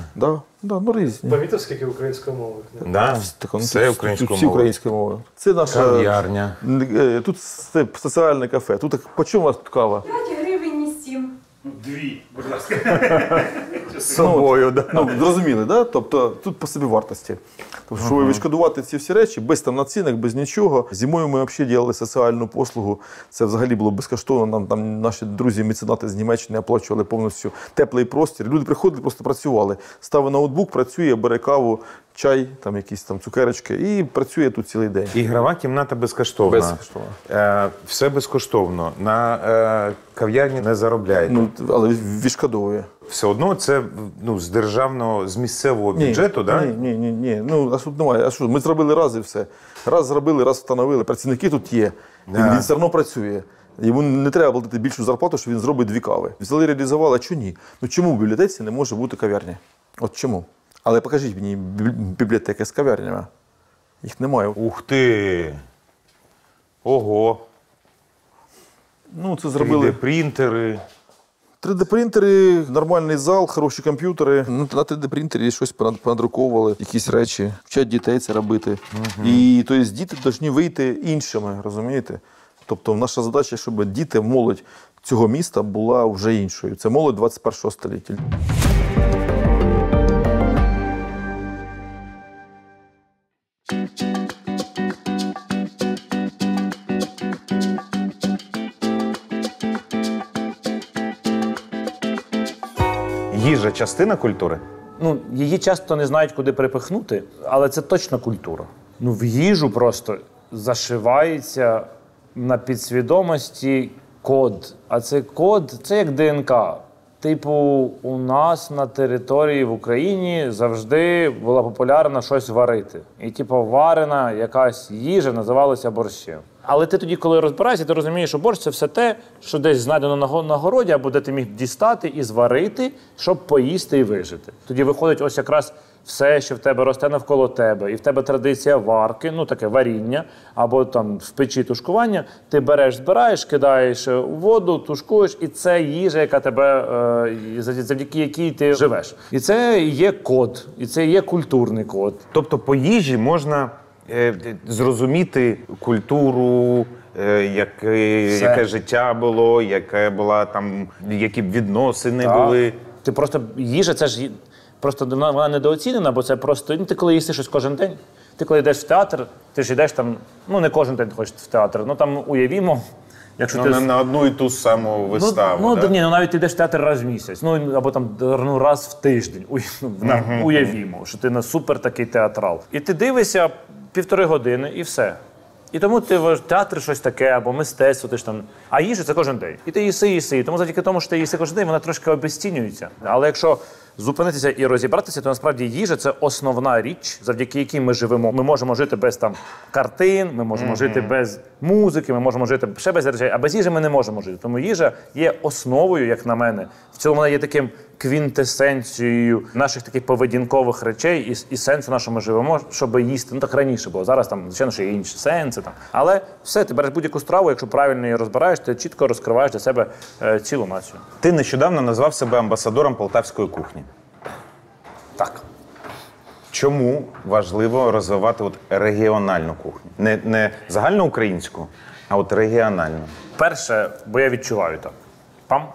Різні. Помітив, скільки української мови? Все українською мовою. Всі українською мовою. Це наша кав'ярня. Тут соціальне кафе. Тут по чому у вас тут кава? 5 гривень і 7. 2, будь ласка. З собою, да. Ну, зрозуміли, да? Тобто тут по собі вартості. Тобто, щоб відшкодувати ці всі речі, без там націнок, без нічого. Зимою ми взагалі робили соціальну послугу. Це взагалі було безкоштовно. Нам там наші друзі-меценати з Німеччини оплачували повністю теплий простір. Люди приходили, просто працювали. Ставив ноутбук, працює, бере каву, чай, там якісь там цукерочки і працює тут цілий день. Ігрова кімната безкоштовна. Безкоштовно. Все безкоштовно. На кав'ярні не заробляєте. Ну, але відшкодовує. Все одно це з державного, з місцевого бюджету, так? Ні. Ну, а тут немає. А що? Ми зробили раз і все. Раз зробили, раз встановили. Працівники тут є. Він все одно працює. Йому не треба платити більшу зарплату, що він зробить 2 кави. Взяли, реалізували, а чому ні? Ну чому в бібліотеці не може бути кав'ярня? От чому? Але покажіть мені бібліотеки з кав'ярнями. Їх немає. Ух ти! Ого! Ну, це зробили 3D-принтери. 3D-принтери, нормальний зал, хороші комп'ютери. На 3D-принтері щось понадруковували, якісь речі. Вчать дітей це робити. І тобто, діти повинні вийти іншими, розумієте? Тобто наша задача, щоб діти, молодь цього міста була вже іншою. Це молодь 21 століття. Їжа – частина культури? Ну, її часто не знають, куди перепихнути, але це точно культура. Ну, в їжу просто зашивається на підсвідомості код. А цей код – це як ДНК. Типу, у нас на території в Україні завжди була популярна щось варити. І типу, варена якась їжа називалася борщем. Але ти тоді, коли розбираєшся, ти розумієш, що борщ – це все те, що десь знайдено на городі, або де ти міг дістати і зварити, щоб поїсти і вижити. Тоді виходить ось якраз все, що в тебе росте навколо тебе, і в тебе традиція варки, ну таке варіння, або там в печі тушкування, ти береш, збираєш, кидаєш у воду, тушкуєш, і це їжа, яка тебе, завдяки якій ти живеш. І це є код, і це є культурний код. Тобто по їжі можна зрозуміти культуру, яке життя було, яке була там, які відносини були. Ти просто їжа, це ж просто вона недооцінена, бо це просто ти коли їсти щось кожен день. Ти коли йдеш в театр, ти ж йдеш там, ну не кожен день хочеш в театр, ну там уявімо. Якщо ти на одну і ту саму виставу. Ні, навіть ти йдеш в театр раз в місяць, або там раз в тиждень. Уявімо, що ти супер такий театрал. І ти дивишся 1,5 години і все. І тому ти в театрі щось таке, або мистецтво, ти ж там. А їжа це кожен день. І ти їси. Тому завдяки тому, що ти їси кожен день, вона трошки обезцінюється. Але якщо зупинитися і розібратися, то насправді їжа це основна річ, завдяки якій ми живемо. Ми можемо жити без там картин, ми можемо жити без музики, ми можемо жити ще без речей, а без їжі ми не можемо жити. Тому їжа є основою, як на мене. В цілому вона є таким квінтесенцією наших таких поведінкових речей і сенсу нашого ми живемо, щоб їсти. Ну так раніше було. Зараз там, звичайно, що є інші сенси. Там. Але все, ти береш будь-яку страву, якщо правильно її розбираєш, ти чітко розкриваєш для себе цілу націю. Ти нещодавно назвав себе амбасадором полтавської кухні. Так. Чому важливо розвивати регіональну кухню? Не загальноукраїнську, а регіональну. Перше, бо я відчуваю так.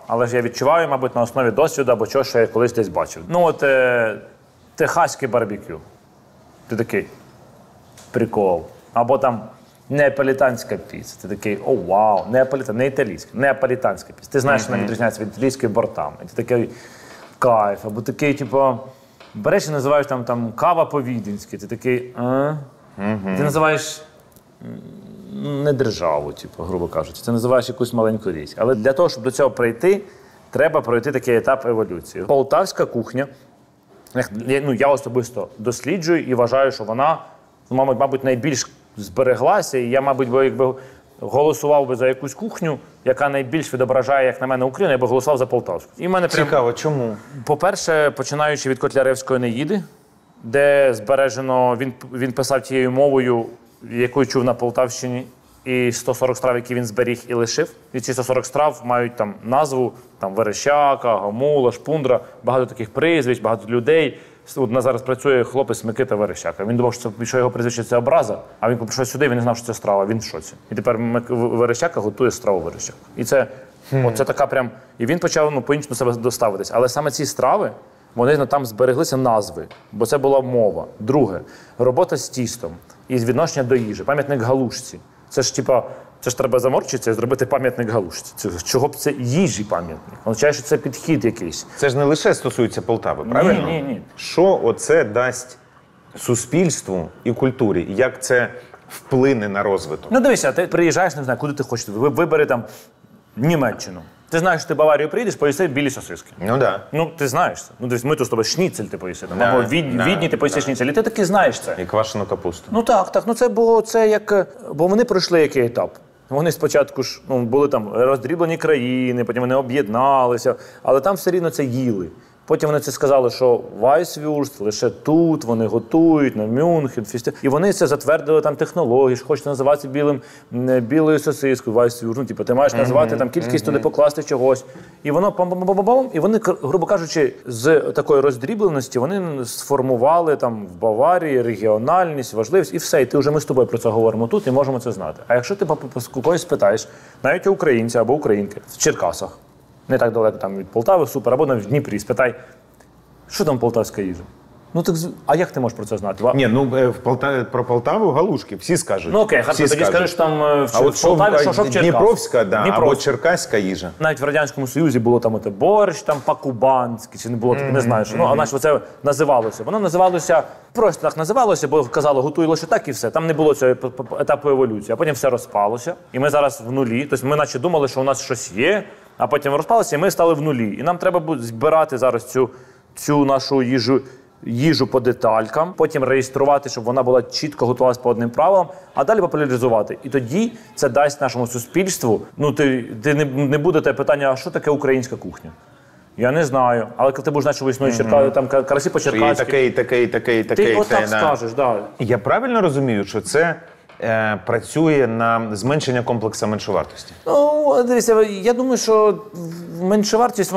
Але ж я відчуваю, мабуть, на основі досвіду або чого, що я колись десь бачив. Техаське барбекю. Ти такий, прикол. Або там неаполітанська піца. Ти такий, о, вау, не італійська, неаполітанська піца. Ти знаєш, що вона відрізняється від італійської бортами. Ти такий кайф. Або такий, типу, береш і називаєш там кава по-віденськи. Ти такий, Ти називаєш не державу, грубо кажучи. Ти називаєш якусь маленьку річ. Але для того, щоб до цього прийти, треба пройти такий етап еволюції. Полтавська кухня, я особисто досліджую і вважаю, що вона, мабуть, найбільш збереглася. І я, мабуть, якби голосував би за якусь кухню, яка найбільш відображає, як на мене, Україну, я би голосував за полтавську. І мене цікаво, чому? По-перше, починаючи від Котляревської «Енеїди», де збережено, він писав тією мовою, яку чув на Полтавщині, і 140 страв, які він зберіг і лишив. І ці 140 страв мають там назву Верещака, Гамула, Шпундра, багато таких прізвищ, багато людей. От у нас зараз працює хлопець Микита Верещака. Він думав, що його прізвище – це образа, а він прийшов сюди, він не знав, що це страва, він в шоці. І тепер Верещака готує страву Верещака. І це така прям... І він почав по-іншому себе доставитись. Але саме ці страви, Вони там збереглися назви, бо це була мова. Друге, робота з тістом і відношення до їжі. Пам'ятник галушці. Це ж треба заморчитися і зробити пам'ятник галушці. Чого б це їжі пам'ятник? Означає, що це підхід якийсь. Це ж не лише стосується Полтави, правильно? Ні. Що оце дасть суспільству і культурі? Як це вплине на розвиток? Ну дивися, ти приїжджаєш, не знаю, куди ти хочеш. Вибери там Німеччину. Ти знаєш, що ти в Баварію приїдеш, поїси білі сосиски. Ну да. Ну ти знаєш це. Ну дивись, ми тут з тобою шніцель ти поїси. Да, або Відні ти поїси шніцель. І ти таки знаєш це. І квашену капусту. Ну так. Ну це як... Бо вони пройшли який етап. Вони спочатку ж були там роздріблені країни, потім вони об'єдналися, але там все рівно це їли. Потім вони це сказали, що Weisswurst лише тут, вони готують, на Мюнхен, І вони це затвердили там технології, що хочуть називати білою сосискою, Weisswurst. Ну, типу, ти маєш назвати там кількість туди покласти чогось. І воно пам-пам-пам-пам. І вони, грубо кажучи, з такої роздрібленості вони сформували там в Баварії регіональність, важливість і все. І ми з тобою про це говоримо тут і можемо це знати. А якщо ти когось спитаєш, навіть українця або українки в Черкасах, не так далеко там від Полтави, супер, або в Дніпрі, спитай, що там полтавська їжа? Ну так, а як ти можеш про це знати? Ні, ну про Полтаву галушки, всі скажуть. Ну окей, тоді скажеш, що там в Полтаві, що в Черкасах. Дніпровська, да, або черкаська їжа. Навіть в Радянському Союзі було там борщ, там по-кубанськи, чи не було, не знаю, що. Ну, а значить, це називалося. Воно називалося, просто так називалося, бо казали, готуй лише так і все. Там не було цього етапу еволюції. А потім все розпалося, і ми зараз в нулі. Тобто ми наче думали, що у нас щось є, а потім розпалося, і ми стали в нулі. І нам треба буде збирати зараз цю нашу їжу по деталькам, потім реєструвати, щоб вона була чітко готувалася по одним правилам, а далі популяризувати. І тоді це дасть нашому суспільству, не буде те питання, а що таке українська кухня? Я не знаю. Але коли ти будеш знати, що весною Черкаси, там карасі по-черкаськи. Такий. Ти отак скажеш, так. Я правильно розумію, що це працює на зменшення комплексу меншовартості? Ну, дивіться, я думаю, що меншовартість,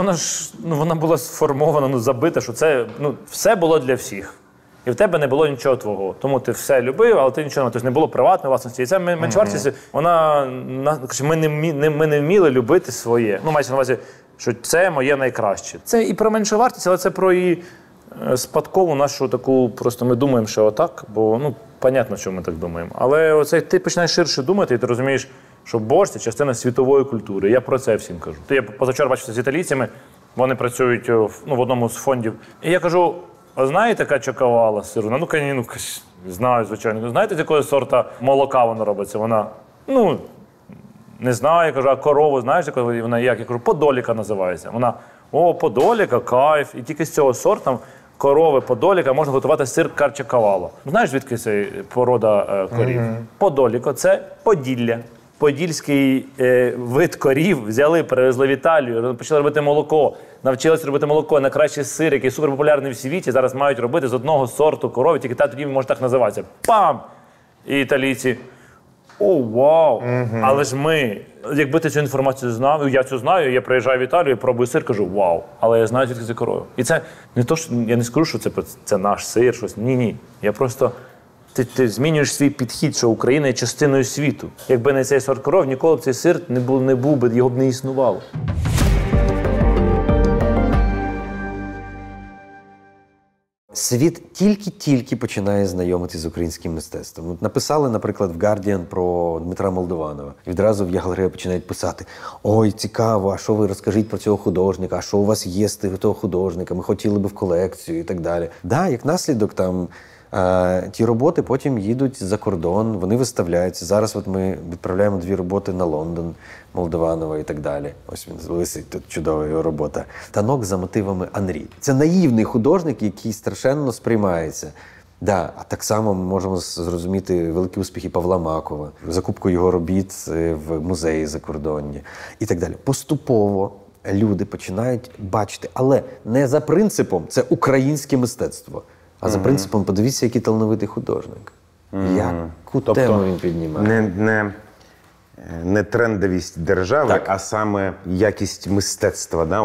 вона була сформована, забита, що це все було для всіх. І в тебе не було нічого твого. Тому ти все любив, але ти нічого не. Тобто не було приватної власності. І ця меншовартість, ми не вміли любити своє. Ну, мається на увазі, що це моє найкраще. Це і про меншовартість, але це про і спадкову нашу таку, просто ми думаємо, що отак, бо, понятно, що ми так думаємо. Але оце ти починаєш ширше думати, і ти розумієш, що борщ – це частина світової культури. Я про це всім кажу. Я позавчора бачився з італійцями, вони працюють в одному з фондів. І я кажу, а знаєте, яка чокавала сиру? Знаю, звичайно. Знаєте, з якого сорта молока вона робиться? Вона, не знаю, я кажу, а корову, знаєш, вона як? Я кажу, подоліка називається. Вона, подоліка, кайф. І тільки з цього сорту корови подоліка можна готувати сир карчакавало. Знаєш, звідки це порода корів? Подоліко – це Поділля. Подільський вид корів взяли, перевезли в Італію, почали робити молоко, навчилися робити молоко, найкращий сир, який суперпопулярний в світі, зараз мають робити з одного сорту корови, тільки тоді він може так називатися. Пам! І італійці, вау! Але ж ми, якби ти цю інформацію знав, я цю знаю, я приїжджаю в Італію, пробую сир, кажу, вау! Але я знаю, звідки це корова. І це не то, що я не скажу, що це наш сир, щось. Ні. Я просто... Ти змінюєш свій підхід, що Україна є частиною світу. Якби не цей сорт коров, ніколи б цей сир не був би, його б не існувало. Світ тільки починає знайомитися з українським мистецтвом. Написали, наприклад, в Guardian про Дмитра Молдованова. І відразу в «Я-галерея» починають писати: «Ой, цікаво, а що ви розкажіть про цього художника, а що у вас є з того художника, ми хотіли би в колекцію» і так далі. Да, як наслідок там ті роботи потім їдуть за кордон, вони виставляються. Зараз ми відправляємо 2 роботи на Лондон Молдованова і так далі. Ось він висить, тут чудова його робота. «Танок за мотивами Анрі». Це наївний художник, який страшенно сприймається. Да, а так само ми можемо зрозуміти великі успіхи Павла Макова, закупку його робіт в музеї закордонні і так далі. Поступово люди починають бачити, але не за принципом «це українське мистецтво», а за принципом подивіться, який талановитий художник. Яку тему він піднімає. Не трендовість держави, а саме якість мистецтва. Да,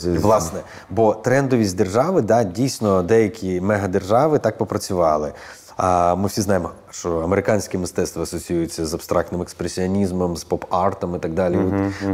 власне, бо трендовість держави, да, дійсно, деякі мегадержави так попрацювали. А ми всі знаємо, що американське мистецтво асоціюється з абстрактним експресіонізмом, з поп-артом і так далі.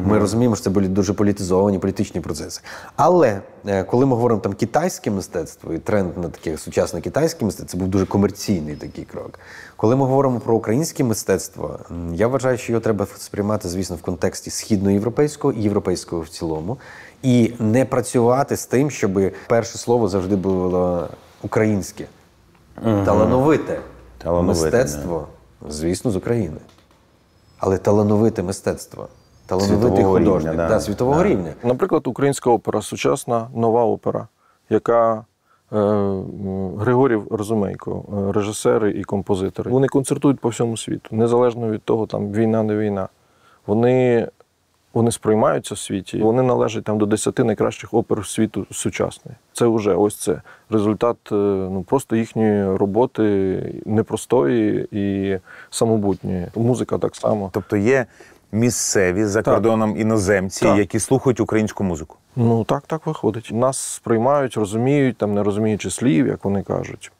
Ми розуміємо, що це були дуже політизовані політичні процеси. Але коли ми говоримо там китайське мистецтво і тренд на таке сучасне китайське мистецтво, це був дуже комерційний такий крок. Коли ми говоримо про українське мистецтво, я вважаю, що його треба сприймати, звісно, в контексті східноєвропейського і європейського в цілому. І не працювати з тим, щоб перше слово завжди було українське. Талановите мистецтво, звісно, з України. Але талановите мистецтво. Талановитий художник. Світового рівня. Наприклад, українська опера, сучасна нова опера, яка Григорів Розумейко, режисери і композитори. Вони концертують по всьому світу, незалежно від того, там війна, не війна. Вони сприймаються в світі, вони належать там до 10 найкращих опер світу сучасної. Це вже ось це результат просто їхньої роботи непростої і самобутньої. Музика так само. Тобто є місцеві за кордоном іноземці, які слухають українську музику? Ну так виходить. Нас сприймають, розуміють, там не розуміючи слів, як вони кажуть.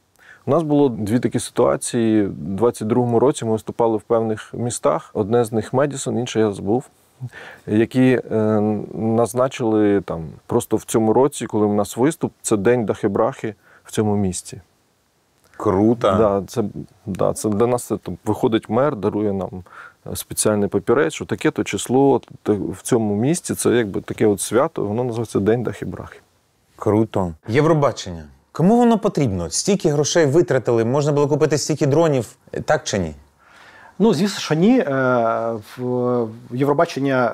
У нас було дві такі ситуації. У 22-му році ми виступали в певних містах. Одне з них Медісон, інше я забув. Які назначили там просто в цьому році, коли у нас виступ, це День Дахи-Брахи в цьому місті. Круто. Це для нас це, виходить мер, дарує нам спеціальний папірець, що таке-то число в цьому місті, це якби таке от свято, воно називається День Дахи-Брахи. Круто. Євробачення. Кому воно потрібно? Стільки грошей витратили, можна було купити стільки дронів, так чи ні? Ну, звісно, що ні. В Євробачення,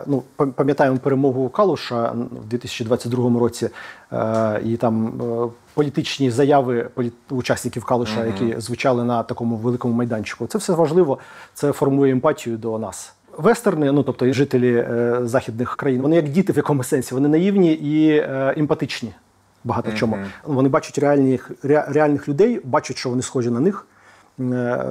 пам'ятаємо перемогу Калуша в 2022 році, і там політичні заяви учасників Калуша, які звучали на такому великому майданчику. Це все важливо, це формує емпатію до нас. Вестерни, тобто жителі західних країн, вони як діти в якомусь сенсі, вони наївні і емпатичні багато в чому. Вони бачать реальних людей, бачать, що вони схожі на них.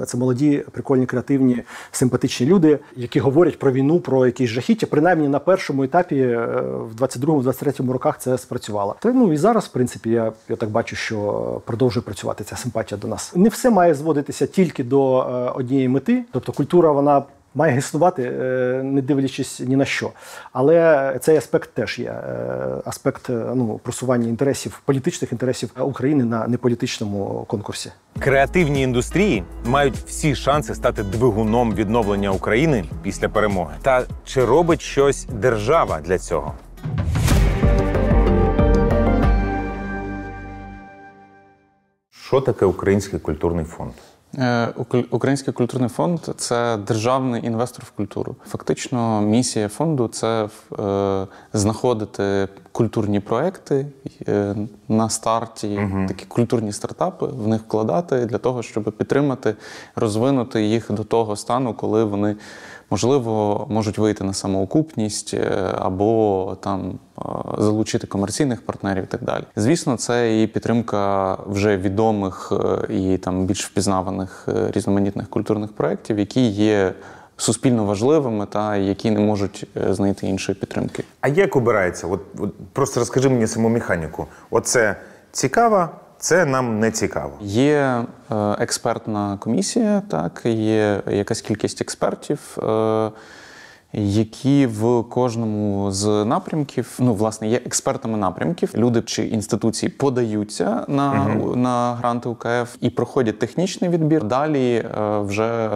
Це молоді, прикольні, креативні, симпатичні люди, які говорять про війну, про якісь жахіття. Принаймні на першому етапі в 22-23 роках це спрацювало. І зараз, в принципі, я так бачу, що продовжує працювати ця симпатія до нас. Не все має зводитися тільки до однієї мети. Тобто культура, вона має існувати, не дивлячись ні на що. Але цей аспект теж є. Аспект просування інтересів, політичних інтересів України на неполітичному конкурсі. Креативні індустрії мають всі шанси стати двигуном відновлення України після перемоги. Та чи робить щось держава для цього? Що таке Український культурний фонд? Український культурний фонд – це державний інвестор в культуру. Фактично, місія фонду – це знаходити культурні проекти на старті, такі культурні стартапи, в них вкладати для того, щоб підтримати, розвинути їх до того стану, коли вони, можливо, можуть вийти на самоокупність або там залучити комерційних партнерів і так далі. Звісно, це і підтримка вже відомих і там більш впізнаваних різноманітних культурних проєктів, які є суспільно важливими та які не можуть знайти іншої підтримки. А як обирається? От просто розкажи мені саму механіку. Оце цікаво, це нам не цікаво. Є експертна комісія, так, є якась кількість експертів, які в кожному з напрямків, власне, є експертами напрямків. Люди чи інституції подаються на гранти УКФ і проходять технічний відбір. Далі вже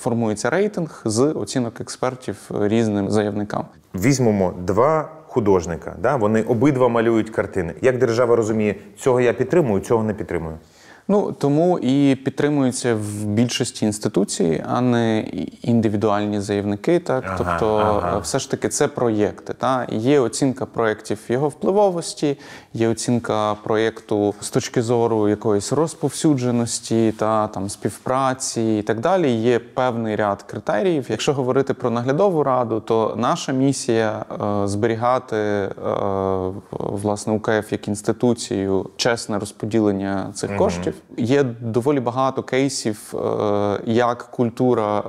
формується рейтинг з оцінок експертів різним заявникам. Візьмемо два художника, да? Вони обидва малюють картини. Як держава розуміє, цього я підтримую, цього не підтримую? Тому і підтримуються в більшості інституцій, а не індивідуальні заявники. Так? Тобто, все ж таки, це проєкти. Та? Є оцінка проєктів його впливовості, є оцінка проєкту з точки зору якоїсь розповсюдженості, та, там, співпраці і так далі. Є певний ряд критеріїв. Якщо говорити про наглядову раду, то наша місія зберігати, власне, УКФ як інституцію, чесне розподілення цих коштів. регіонів. Є доволі багато кейсів, як культура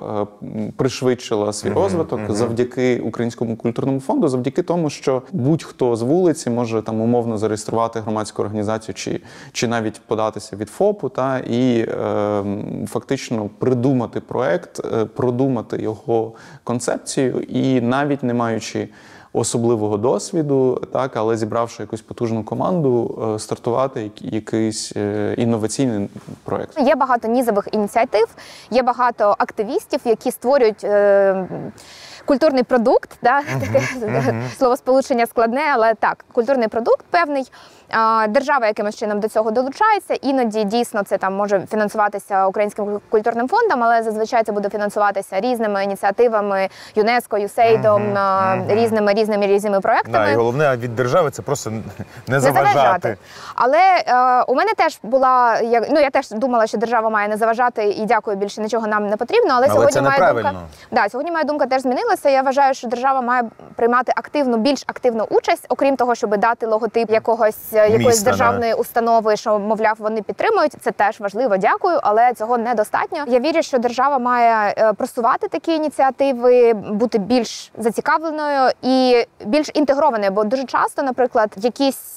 пришвидшила свій розвиток завдяки Українському культурному фонду, завдяки тому, що будь-хто з вулиці може там умовно зареєструвати громадську організацію чи навіть податися від ФОПу і фактично придумати проект, продумати його концепцію і навіть не маючи особливого досвіду, але зібравши якусь потужну команду, стартувати якийсь інноваційний проєкт. Є багато нізових ініціатив, є багато активістів, які створюють культурний продукт, таке словосполучення складне, але так, культурний продукт певний. Держава якимось чином до цього долучається, іноді дійсно це там може фінансуватися Українським культурним фондом, але зазвичай це буде фінансуватися різними ініціативами, ЮНЕСКО, ЮСЕЙДом, різними проектами. І головне від держави це просто не заважати. Але у мене теж була, я теж думала, що держава має не заважати і дякую, більше нічого нам не потрібно, але сьогодні це моя думка, сьогодні моя думка теж змінилася. Я вважаю, що держава має приймати більш активну участь, окрім того, щоб дати логотип якоїсь державної установи, що, мовляв, вони підтримують. Це теж важливо, дякую, але цього недостатньо. Я вірю, що держава має просувати такі ініціативи, бути більш зацікавленою і більш інтегрованою, бо дуже часто, наприклад, якісь,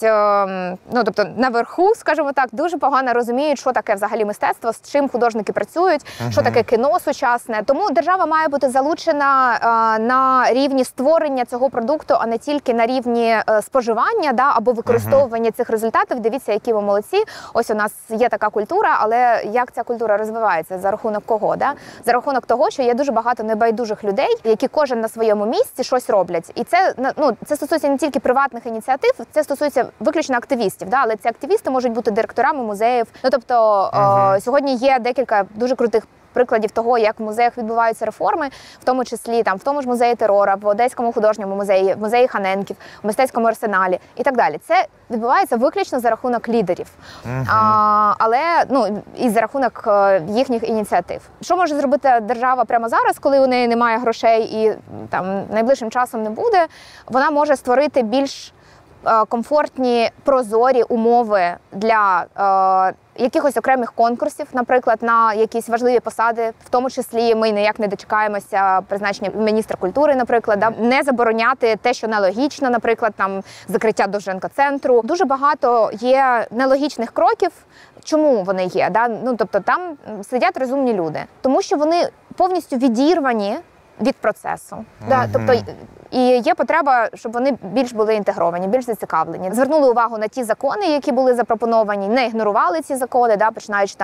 тобто наверху, скажімо так, дуже погано розуміють, що таке взагалі мистецтво, з чим художники працюють, що таке кіно сучасне. Тому держава має бути залучена на рівні створення цього продукту, а не тільки на рівні споживання або використовування цих результатів. Дивіться, які ви молодці. Ось у нас є така культура, але як ця культура розвивається? За рахунок кого? За рахунок того, що є дуже багато небайдужих людей, які кожен на своєму місці щось роблять. І це стосується не тільки приватних ініціатив, це стосується виключно активістів. Але ці активісти можуть бути директорами музеїв. Сьогодні є декілька дуже крутих прикладів того, як в музеях відбуваються реформи, в тому числі в тому ж музеї терора, в Одеському художньому музеї, в музеї Ханенків, в мистецькому арсеналі і так далі. Це відбувається виключно за рахунок лідерів, але і за рахунок їхніх ініціатив. Що може зробити держава прямо зараз, коли у неї немає грошей і найближчим часом не буде? Вона може створити більш комфортні, прозорі умови для якихось окремих конкурсів, наприклад, на якісь важливі посади, в тому числі ми ніяк не дочекаємося призначення міністра культури, наприклад, не забороняти те, що нелогічно, наприклад, закриття Довженко-центру. Дуже багато є нелогічних кроків. Чому вони є? Тобто там сидять розумні люди, тому що вони повністю відірвані від процесу. Тобто і є потреба, щоб вони більш були інтегровані, більш зацікавлені. Звернули увагу на ті закони, які були запропоновані, не ігнорували ці закони, починаючи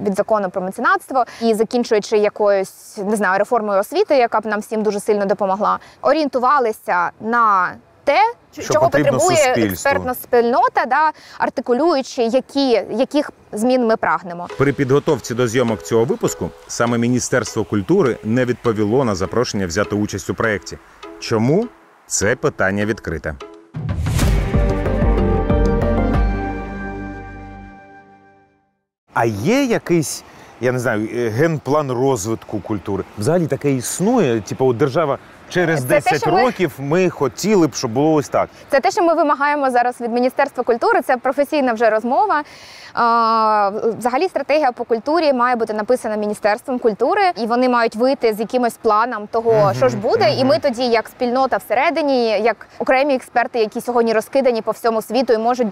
від закону про меценатство і закінчуючи якоюсь, реформою освіти, яка б нам всім дуже сильно допомогла. Орієнтувалися на те, чого потребує експертна спільнота, артикулюючи, яких змін ми прагнемо. При підготовці до зйомок цього випуску саме Міністерство культури не відповіло на запрошення взяти участь у проєкті. Чому? Це питання відкрите. А є якийсь, генплан розвитку культури? Взагалі таке існує? Держава через 10 років ми хотіли б, щоб було ось так. Це те, що ми вимагаємо зараз від Міністерства культури, це професійна вже розмова. Взагалі стратегія по культурі має бути написана Міністерством культури, і вони мають вийти з якимось планом того, що ж буде. І ми тоді, як спільнота всередині, як окремі експерти, які сьогодні розкидані по всьому світу і можуть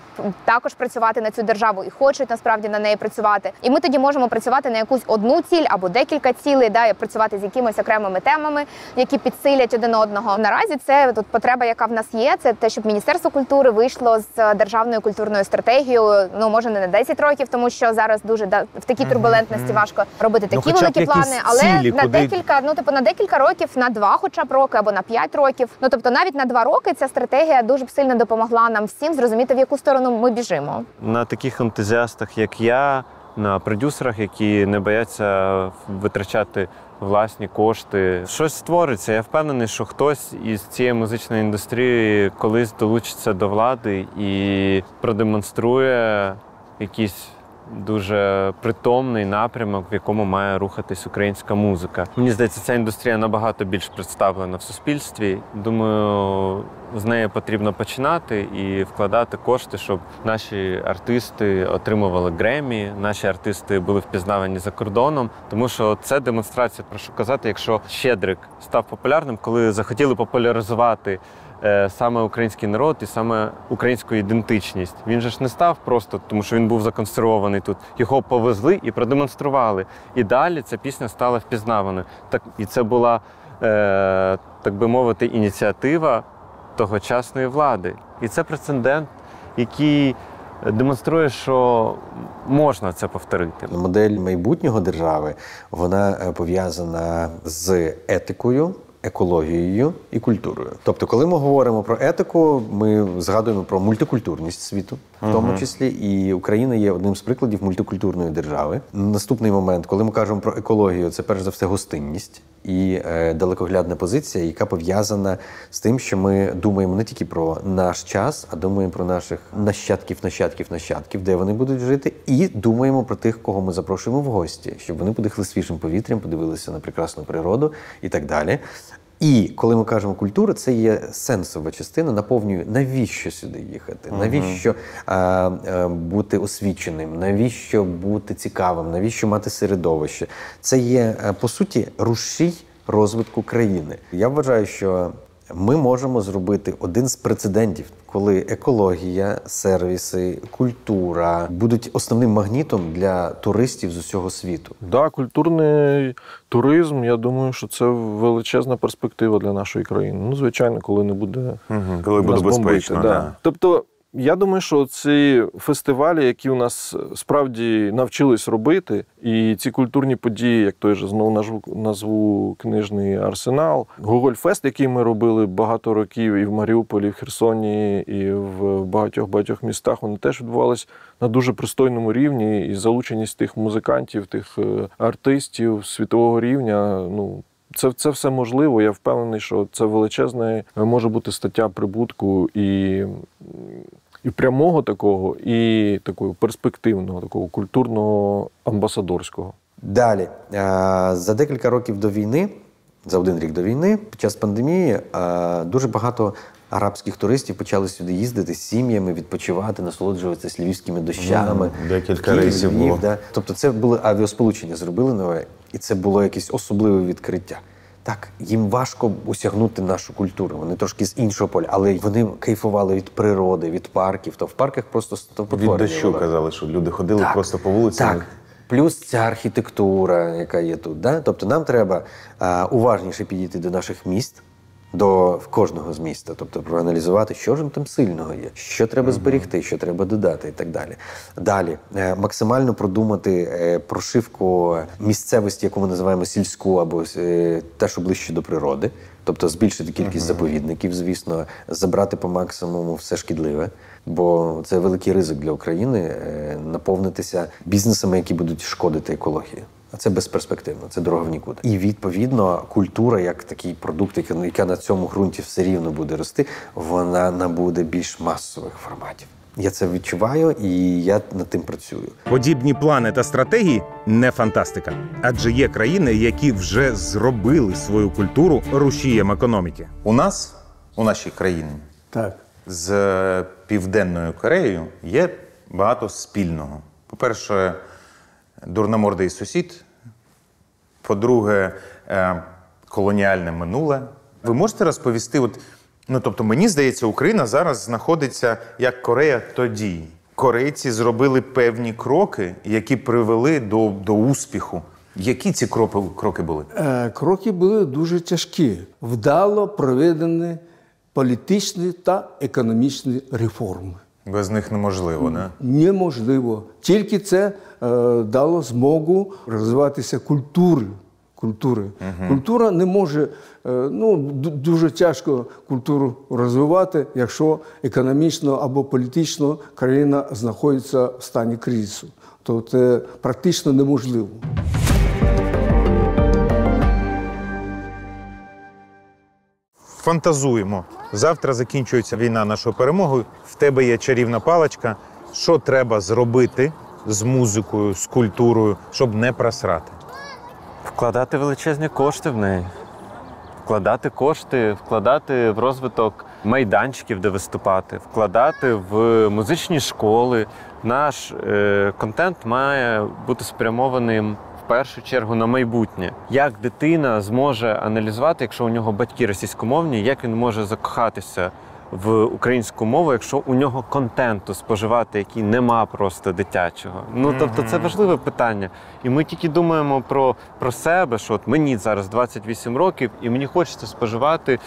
також працювати на цю державу, і хочуть насправді на неї працювати. І ми тоді можемо працювати на якусь одну ціль або декілька цілей, і працювати з якимись окремими темами, які підсилять один одного. Наразі це потреба, яка в нас є, це те, щоб Міністерство культури вийшло з державною культурною стратегією, може не на 10 років, тому що зараз дуже в такій турбулентності важко робити такі великі плани, але на декілька років, на 2 хоча б роки або на 5 років. Тобто навіть на 2 роки ця стратегія дуже б сильно допомогла нам всім зрозуміти, в яку сторону ми біжимо. На таких ентузіастах, як я, на продюсерах, які не бояться витрачати власні кошти. Щось створиться. Я впевнений, що хтось із цієї музичної індустрії колись долучиться до влади і продемонструє якісь дуже притомний напрямок, в якому має рухатись українська музика. Мені здається, ця індустрія набагато більш представлена в суспільстві. Думаю, з неї потрібно починати і вкладати кошти, щоб наші артисти отримували Греммі, наші артисти були впізнавані за кордоном. Тому що це демонстрація, про що казати, якщо Щедрик став популярним, коли захотіли популяризувати саме український народ і саме українську ідентичність. Він же ж не став просто, тому що він був законсервований тут. Його повезли і продемонстрували. І далі ця пісня стала впізнаваною. І це була, так би мовити, ініціатива тогочасної влади. І це прецедент, який демонструє, що можна це повторити. Модель майбутнього держави, вона пов'язана з етикою, екологією і культурою. Тобто, коли ми говоримо про етику, ми згадуємо про мультикультурність світу, в тому числі, і Україна є одним з прикладів мультикультурної держави. Наступний момент, коли ми кажемо про екологію, це перш за все гостинність і далекоглядна позиція, яка пов'язана з тим, що ми думаємо не тільки про наш час, а думаємо про наших нащадків, де вони будуть жити, і думаємо про тих, кого ми запрошуємо в гості, щоб вони подихали свіжим повітрям, подивилися на прекрасну природу і так далі. І коли ми кажемо культура, це є сенсова частина, наповнює, навіщо сюди їхати, навіщо бути освіченим, навіщо бути цікавим, навіщо мати середовище. Це є, по суті, рушій розвитку країни. Я вважаю, що ми можемо зробити один з прецедентів, коли екологія, сервіси, культура будуть основним магнітом для туристів з усього світу. Да, культурний туризм, я думаю, що це величезна перспектива для нашої країни. Ну, звичайно, коли не буде коли буде безпечно. Да. Тобто, я думаю, що ці фестивалі, які у нас справді навчились робити, і ці культурні події, як той же знову назву книжний арсенал, Гогольфест, який ми робили багато років і в Маріуполі, і в Херсоні, і в багатьох містах, вони теж відбувалися на дуже пристойному рівні, і залученість тих музикантів, тих артистів світового рівня, ну, це все можливо. Я впевнений, що це величезна може бути стаття прибутку і прямого такого, і такого перспективного, такого культурного, амбасадорського. Далі. За декілька років до війни, за один рік до війни, під час пандемії, дуже багато арабських туристів почали сюди їздити з сім'ями, відпочивати, насолоджуватися львівськими дощами. Декілька рейсів було. Да. Тобто це були авіасполучення, зробили нове, і це було якесь особливе відкриття. Так, їм важко осягнути нашу культуру, вони трошки з іншого поля, але вони кайфували від природи, від парків, то в парках просто стовпотворення. Від дощу казали, що люди ходили просто по вулиці. Так, плюс ця архітектура, яка є тут. Да? Тобто нам треба уважніше підійти до наших міст, до кожного з міста, тобто проаналізувати, що ж там сильного є, що треба зберегти, що треба додати і так далі. Далі, максимально продумати прошивку місцевості, яку ми називаємо сільську, або те, що ближче до природи, тобто збільшити кількість заповідників, звісно, забрати по максимуму все шкідливе, бо це великий ризик для України наповнитися бізнесами, які будуть шкодити екології. А це безперспективно, це дорога в нікуди. І, відповідно, культура, як такий продукт, яка на цьому ґрунті все рівно буде рости, вона набуде більш масових форматів. Я це відчуваю, і я над тим працюю. Подібні плани та стратегії – не фантастика. Адже є країни, які вже зробили свою культуру рушієм економіки. У нас, у нашій країні, з Південною Кореєю є багато спільного. По-перше, дурномордий сусід. По-друге, колоніальне минуле. Ви можете розповісти, тобто мені здається, Україна зараз знаходиться як Корея тоді. Корейці зробили певні кроки, які привели до успіху. Які ці кроки були? Кроки були дуже тяжкі. Вдало проведені політичні та економічні реформи. Без них неможливо, не? Неможливо. Тільки це дало змогу розвиватися культури. Культура не може, дуже тяжко культуру розвивати, якщо економічно або політично країна знаходиться в стані кризису. То це практично неможливо. Фантазуємо. Завтра закінчується війна нашою перемогою. В тебе є чарівна паличка. Що треба зробити з музикою, з культурою, щоб не просрати? Вкладати величезні кошти в неї. Вкладати кошти, вкладати в розвиток майданчиків, де виступати, вкладати в музичні школи. Наш контент має бути спрямованим в першу чергу на майбутнє. Як дитина зможе аналізувати, якщо у нього батьки російськомовні, як він може закохатися в українську мову, якщо у нього контенту споживати, який нема просто дитячого. Тобто це важливе питання. І ми тільки думаємо про себе, що от мені зараз 28 років, і мені хочеться споживати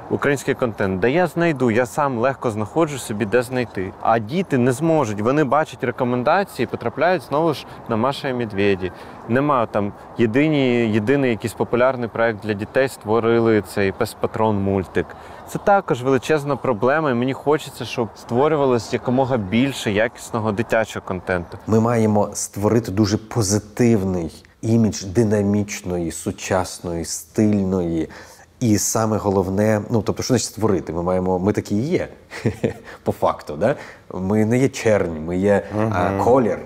український контент. Да я знайду, я сам легко знаходжу собі, де знайти. А діти не зможуть. Вони бачать рекомендації, потрапляють знову ж на Маша і Медведі. Нема там єдиний якийсь популярний проект для дітей створили цей Пес-Патрон мультик. Це також величезна проблема, і мені хочеться, щоб створювалося якомога більше якісного дитячого контенту. Ми маємо створити дуже позитивний імідж динамічної, сучасної, стильної. І саме головне, тобто, що значить створити? Ми такі і є, по факту. Да? Ми не є чернь, ми є колір.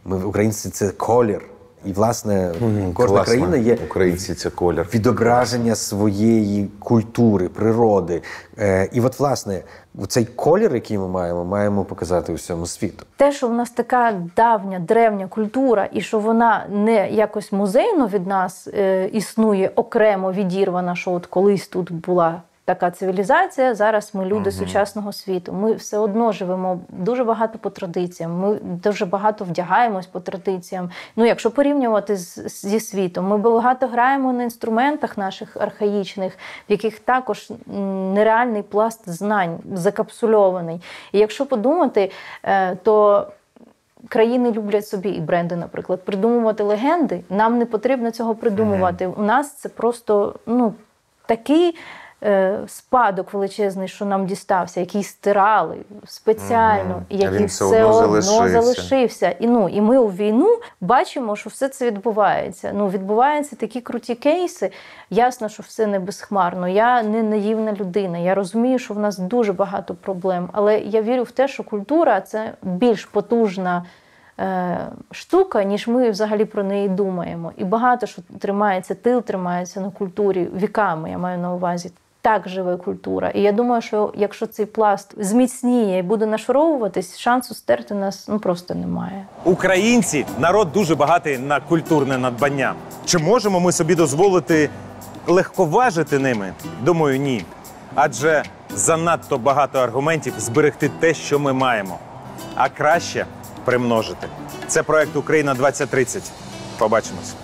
Ми, українці, це колір. І, власне, кожна країна є українці, це колір. Відображення своєї культури, природи. І от, власне, цей колір, який ми маємо показати усьому світу. Те, що в нас така давня, древня культура, і що вона не якось музейно від нас існує окремо відірвана, що от колись тут була така цивілізація, зараз ми люди сучасного світу. Ми все одно живемо дуже багато по традиціям, ми дуже багато вдягаємось по традиціям. Якщо порівнювати зі світом, ми багато граємо на інструментах наших архаїчних, в яких також нереальний пласт знань закапсульований. І якщо подумати, то країни люблять собі, і бренди, наприклад, придумувати легенди. Нам не потрібно цього придумувати. У нас це просто такий спадок величезний, що нам дістався, який стирали спеціально, і який все одно залишився. І ми у війну бачимо, що все це відбувається. Відбуваються такі круті кейси. Ясно, що все не безхмарно. Я не наївна людина. Я розумію, що в нас дуже багато проблем. Але я вірю в те, що культура – це більш потужна штука, ніж ми взагалі про неї думаємо. І багато що тил тримається на культурі віками, я маю на увазі. Так живе культура. І я думаю, що якщо цей пласт зміцніє і буде нашаровуватись, шансу стерти нас просто немає. Українці – народ дуже багатий на культурне надбання. Чи можемо ми собі дозволити легковажити ними? Думаю, ні. Адже занадто багато аргументів зберегти те, що ми маємо. А краще примножити. Це проект «Україна 2030». Побачимось.